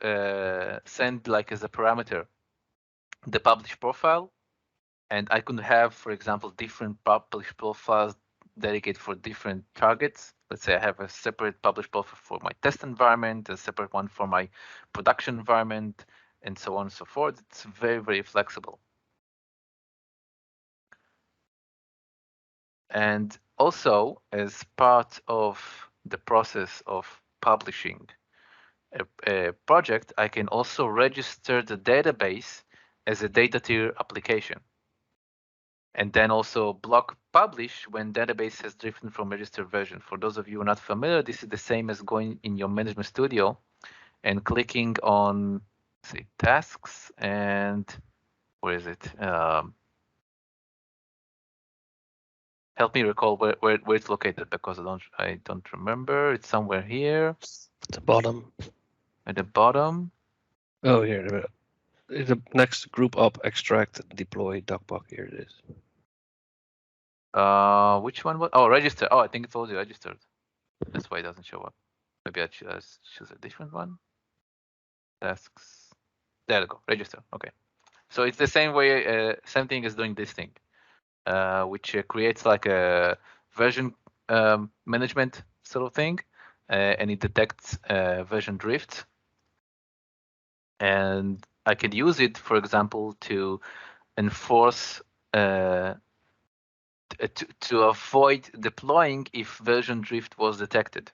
send like as a parameter the published profile, and I could have, for example, different published profiles dedicated for different targets. Let's say I have a separate published profile for my test environment, a separate one for my production environment, and so on and so forth. It's very, very flexible. And also, as part of the process of publishing a project, I can also register the database as a data tier application. And then also block publish when database has drifted from registered version. For those of you who are not familiar, this is the same as going in your management studio and clicking on, say, tasks, and where is it? Help me recall where it's located, because I don't remember. It's somewhere here. At the bottom. At the bottom. Oh, here. The next group up, extract, deploy, docbox. Here it is. Which one was? Oh, register. Oh, I think it's already registered. That's why it doesn't show up. Maybe I choose a different one. Tasks. There we go. Register. Okay. So it's the same way. Same thing as doing this thing, which creates like a version management sort of thing, and it detects version drift. And I could use it, for example, to enforce to avoid deploying if version drift was detected,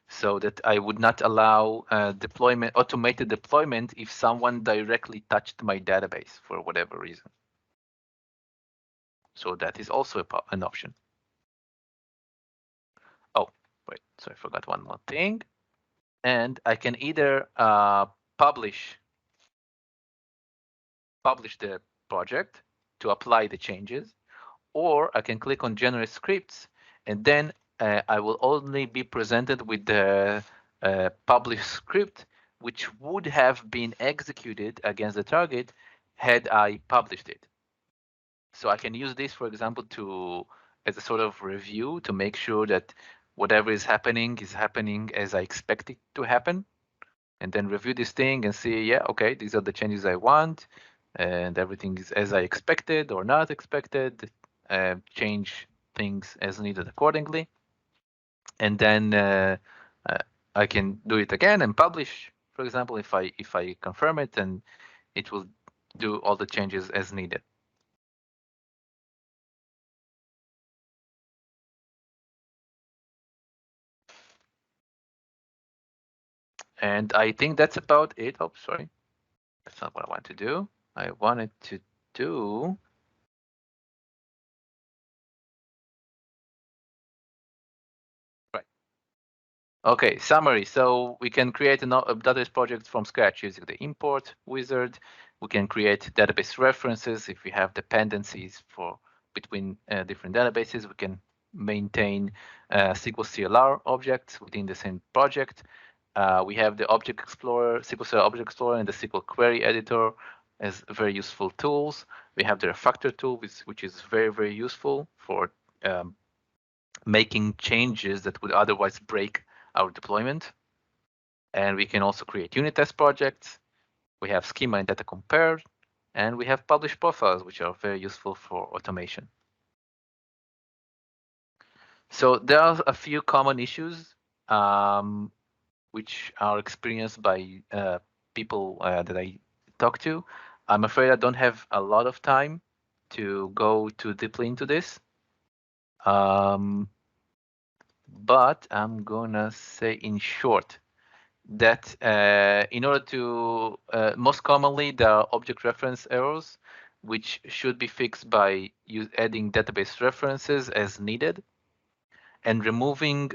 so that I would not allow deployment, automated deployment, if someone directly touched my database for whatever reason. So that is also an option. Oh, wait, so I forgot one more thing. And I can either publish the project to apply the changes, or I can click on generate scripts, and then I will only be presented with the published script, which would have been executed against the target had I published it. So I can use this, for example, as a sort of review to make sure that whatever is happening as I expect it to happen, and then review this thing and see, yeah, okay, these are the changes I want, and everything is as I expected or not expected. Change things as needed accordingly, and then I can do it again and publish, for example, if I confirm it, and it will do all the changes as needed. And I think that's about it. Oh, sorry, that's not what I want to do. I wanted to do. Okay, summary. So we can create a database project from scratch using the import wizard. We can create database references if we have dependencies between different databases. We can maintain SQL CLR objects within the same project. We have the Object Explorer, SQL Server Object Explorer, and the SQL Query Editor as very useful tools. We have the Refactor tool, which is very, very useful for making changes that would otherwise break our deployment. And we can also create unit test projects. We have schema and data compare, and we have published profiles, which are very useful for automation. So there are a few common issues which are experienced by people that I talk to. I'm afraid I don't have a lot of time to go too deeply into this. But I'm gonna say in short that in order to, most commonly, there are object reference errors, which should be fixed by adding database references as needed, and removing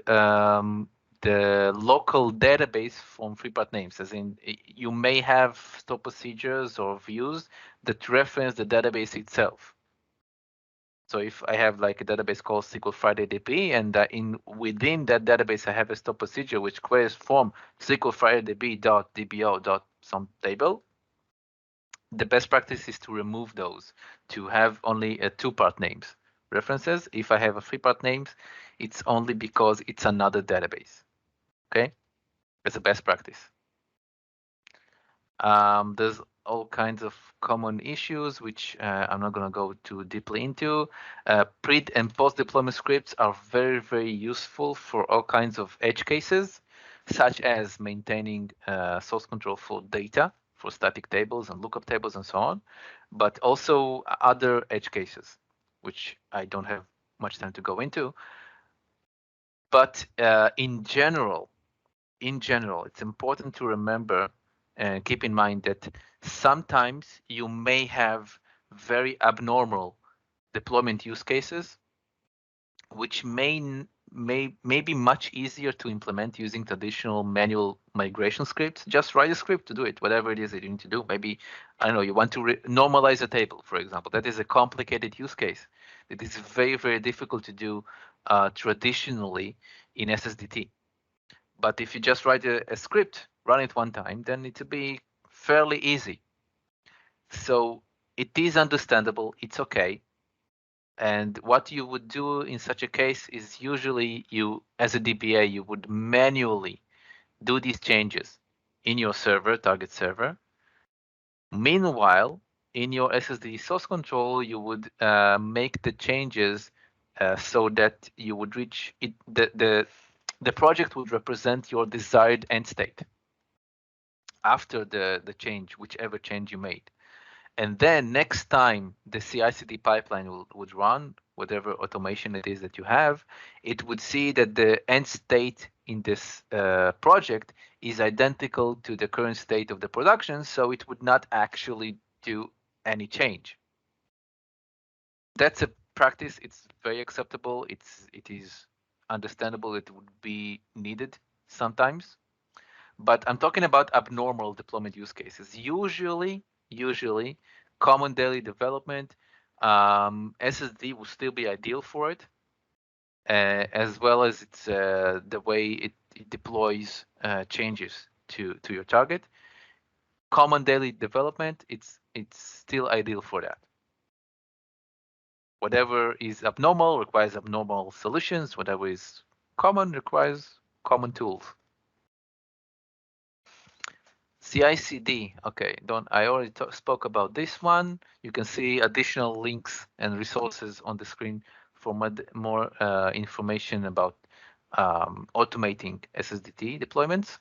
the local database from free-part names, as in you may have stored procedures or views that reference the database itself. So if I have like a database called SQL Friday DB, and within that database I have a store procedure which queries from SQL Friday DB.dbo dot some table, the best practice is to remove those, to have only two-part names references. If I have a three-part names, it's only because it's another database. Okay, it's a best practice. There's all kinds of common issues, which I'm not going to go too deeply into. Pre and post deployment scripts are very, very useful for all kinds of edge cases, such as maintaining source control for data, for static tables and lookup tables and so on, but also other edge cases, which I don't have much time to go into. But in general, it's important to remember and keep in mind that sometimes you may have very abnormal deployment use cases, which may be much easier to implement using traditional manual migration scripts. Just write a script to do it, whatever it is that you need to do. Maybe, I don't know, you want to normalize a table, for example. That is a complicated use case. It is very, very difficult to do traditionally in SSDT. But if you just write a script, run it one time, then it will be fairly easy. So it is understandable, it's okay. And what you would do in such a case is usually you, as a DBA, you would manually do these changes in your server, target server. Meanwhile, in your SSD source control, you would make the changes so that you would reach it, the project would represent your desired end state after the change, whichever change you made. And then next time the CI/CD pipeline would run, whatever automation it is that you have, it would see that the end state in this project is identical to the current state of the production, so it would not actually do any change. That's a practice. It's very acceptable. It is understandable. It would be needed sometimes. But I'm talking about abnormal deployment use cases. Usually common daily development, SSD will still be ideal for it, as well as it's the way it deploys changes to your target. Common daily development, it's still ideal for that. Whatever is abnormal requires abnormal solutions. Whatever is common requires common tools. CI/CD, okay, I already spoke about this one. You can see additional links and resources on the screen for more information about automating SSDT deployments.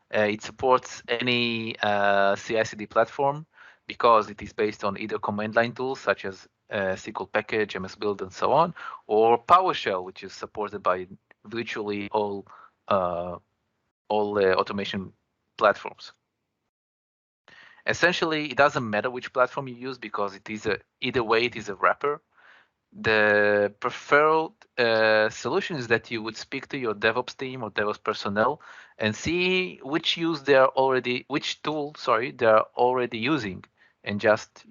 It supports any CI/CD platform because it is based on either command line tools such as SQL package, MS Build, and so on, or PowerShell, which is supported by virtually all automation platforms. Essentially, it doesn't matter which platform you use because it is either way it is a wrapper. The preferred solution is that you would speak to your DevOps team or DevOps personnel and see which tool they are already using, and just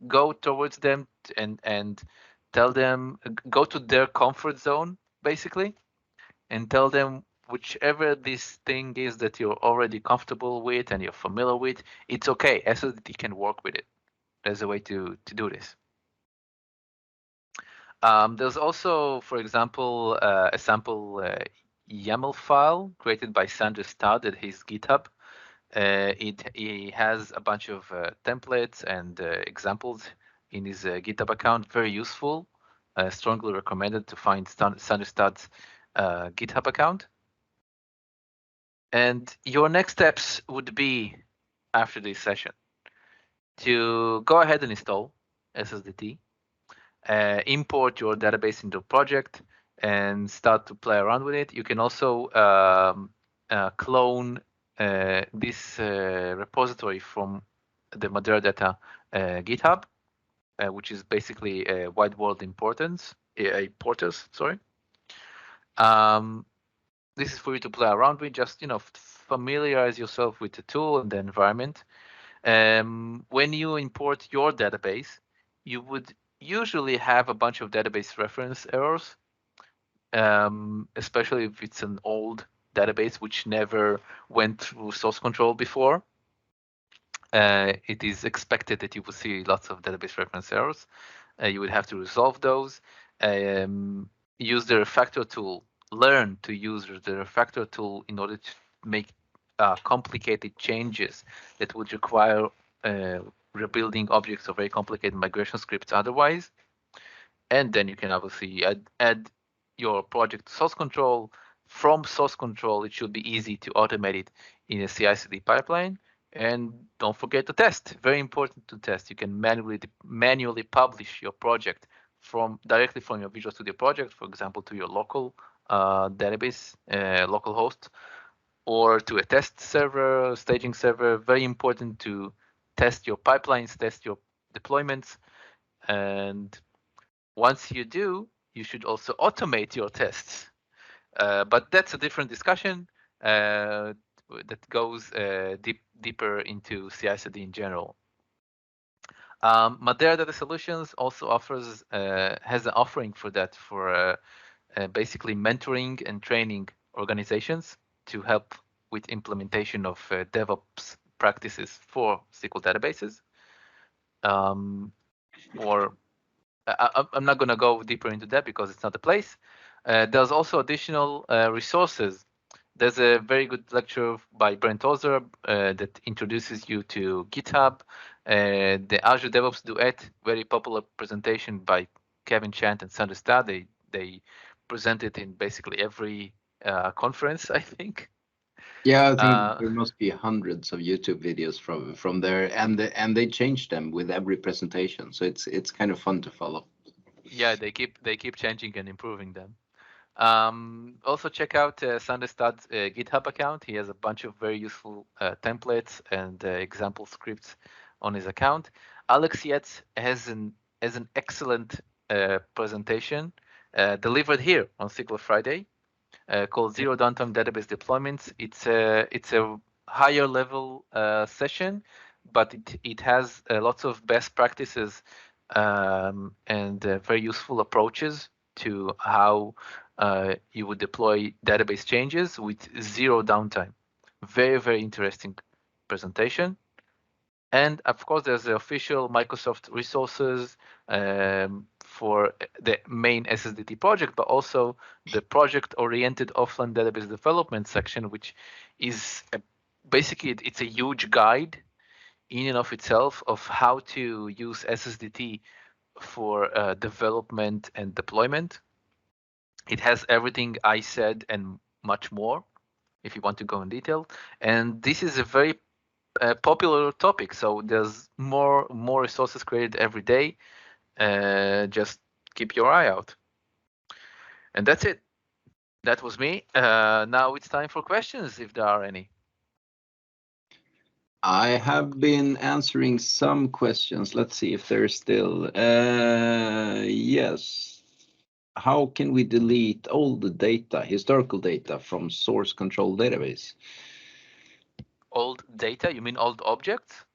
go towards them and tell them, go to their comfort zone basically, and tell them whichever this thing is that you're already comfortable with and you're familiar with, it's okay. SSDT can work with it. There's a way to do this. There's also, for example, a sample YAML file created by Sandra Studd at his GitHub. He has a bunch of templates and examples in his GitHub account. Very useful. Strongly recommended to find Sandra Studd's GitHub account. And your next steps would be, after this session, to go ahead and install SSDT, import your database into a project, and start to play around with it. You can also clone this repository from the Modera Data GitHub, which is basically a wide world importance, porters, sorry. This is for you to play around with, just familiarize yourself with the tool and the environment. When you import your database, you would usually have a bunch of database reference errors, especially if it's an old database which never went through source control before. It is expected that you will see lots of database reference errors. You would have to resolve those. Use the Refactor tool. Learn to use the Refactor tool in order to make complicated changes that would require rebuilding objects or very complicated migration scripts otherwise. And then you can obviously add your project to source control. From source control, it should be easy to automate it in a CI/CD pipeline. And don't forget to test. Very important to test. You can manually publish your project directly from your Visual Studio project, for example, to your local database, local host, or to a test server, staging server. Very important to test your pipelines, test your deployments, and once you do, you should also automate your tests. But that's a different discussion that goes deeper into CI/CD in general. Madera Data Solutions also has an offering for that, for basically mentoring and training organizations to help with implementation of DevOps practices for SQL databases. I'm not going to go deeper into that because it's not the place. There's also additional resources. There's a very good lecture by Brent Ozer that introduces you to GitHub. The Azure DevOps Duet, very popular presentation by Kevin Chant and Sander Stad. They present it in basically every conference, I think. Yeah, I think there must be hundreds of YouTube videos from there, and they change them with every presentation, so it's kind of fun to follow. Yeah, they keep changing and improving them. Also check out Sander Stad's GitHub account. He has a bunch of very useful templates and example scripts on his account. Alex Yetz has an excellent presentation delivered here on SQL Friday called Zero Downtime Database Deployments. It's a higher level session, but it has lots of best practices and very useful approaches to how you would deploy database changes with zero downtime. Very, very interesting presentation. And of course, there's the official Microsoft resources for the main SSDT project, but also the project-oriented offline database development section, which is basically it's a huge guide in and of itself of how to use SSDT for development and deployment. It has everything I said and much more, if you want to go in detail. And this is a very popular topic, so there's more resources created every day. Just keep your eye out. And that's it. That was me. Now it's time for questions, if there are any. I have been answering some questions. Let's see if there's still. Yes. How can we delete old data, historical data from source control database? Old data? You mean old objects?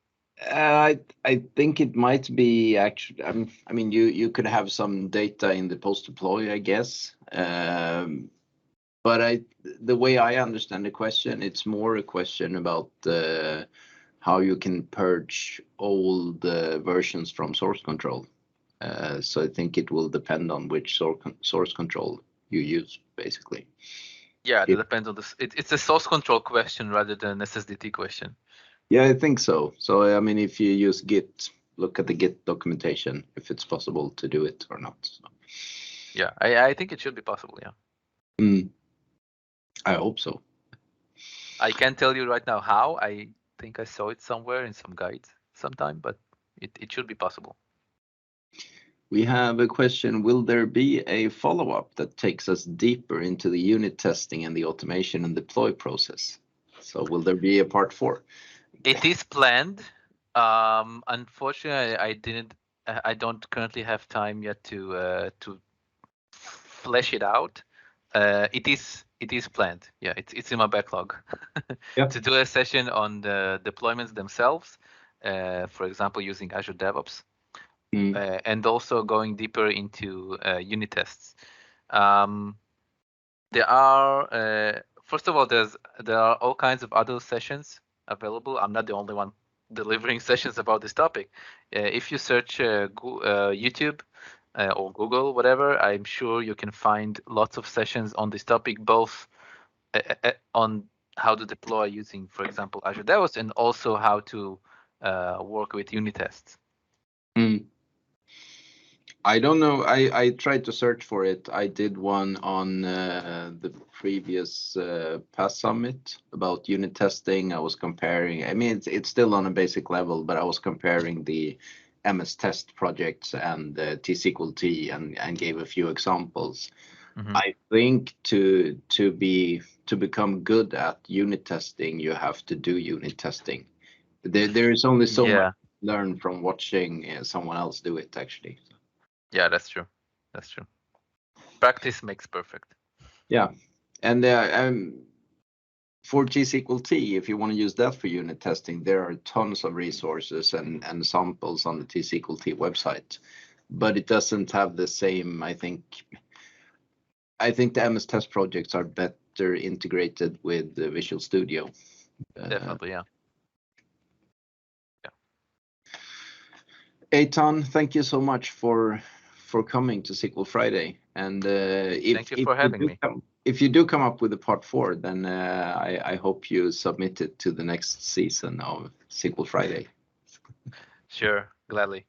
I think it might be actually. I mean, you could have some data in the post deploy, I guess. But the way I understand the question, it's more a question about how you can purge old versions from source control. So I think it will depend on which source control you use, basically. Yeah, it depends on this. It's a source control question rather than an SSDT question. Yeah, I think so. So I mean, if you use Git, look at the Git documentation if it's possible to do it or not. So. Yeah, I think it should be possible. Yeah. I hope so. I can't tell you right now how. I think I saw it somewhere in some guide sometime, but it should be possible. We have a question. Will there be a follow-up that takes us deeper into the unit testing and the automation and deploy process? So will there be a part 4? It is planned. Unfortunately, I don't currently have time yet to flesh it out. It is planned. Yeah, it's in my backlog. Yeah. To do a session on the deployments themselves, for example, using Azure DevOps. and also going deeper into unit tests. There are, first of all, there are all kinds of other sessions available. I'm not the only one delivering sessions about this topic. If you search YouTube or Google, whatever, I'm sure you can find lots of sessions on this topic, both on how to deploy using, for example, Azure DevOps, and also how to work with unit tests. I don't know. I tried to search for it. I did one on the previous PAS summit about unit testing. I was comparing. I mean, it's still on a basic level, but I was comparing the MS test projects and T-SQL-T and gave a few examples. I think to become good at unit testing, you have to do unit testing. There is only so much to learn from watching someone else do it, actually. Yeah, that's true. That's true. Practice makes perfect. Yeah, and for T-SQL-T, if you want to use that for unit testing, there are tons of resources and samples on the T-SQL-T website, but it doesn't have the same. I think the MS test projects are better integrated with the Visual Studio. Definitely, yeah. Eitan, thank you so much for coming to SQL Friday. And thank you for having me. If you do come up with a part 4, then I hope you submit it to the next season of SQL Friday. Sure, gladly.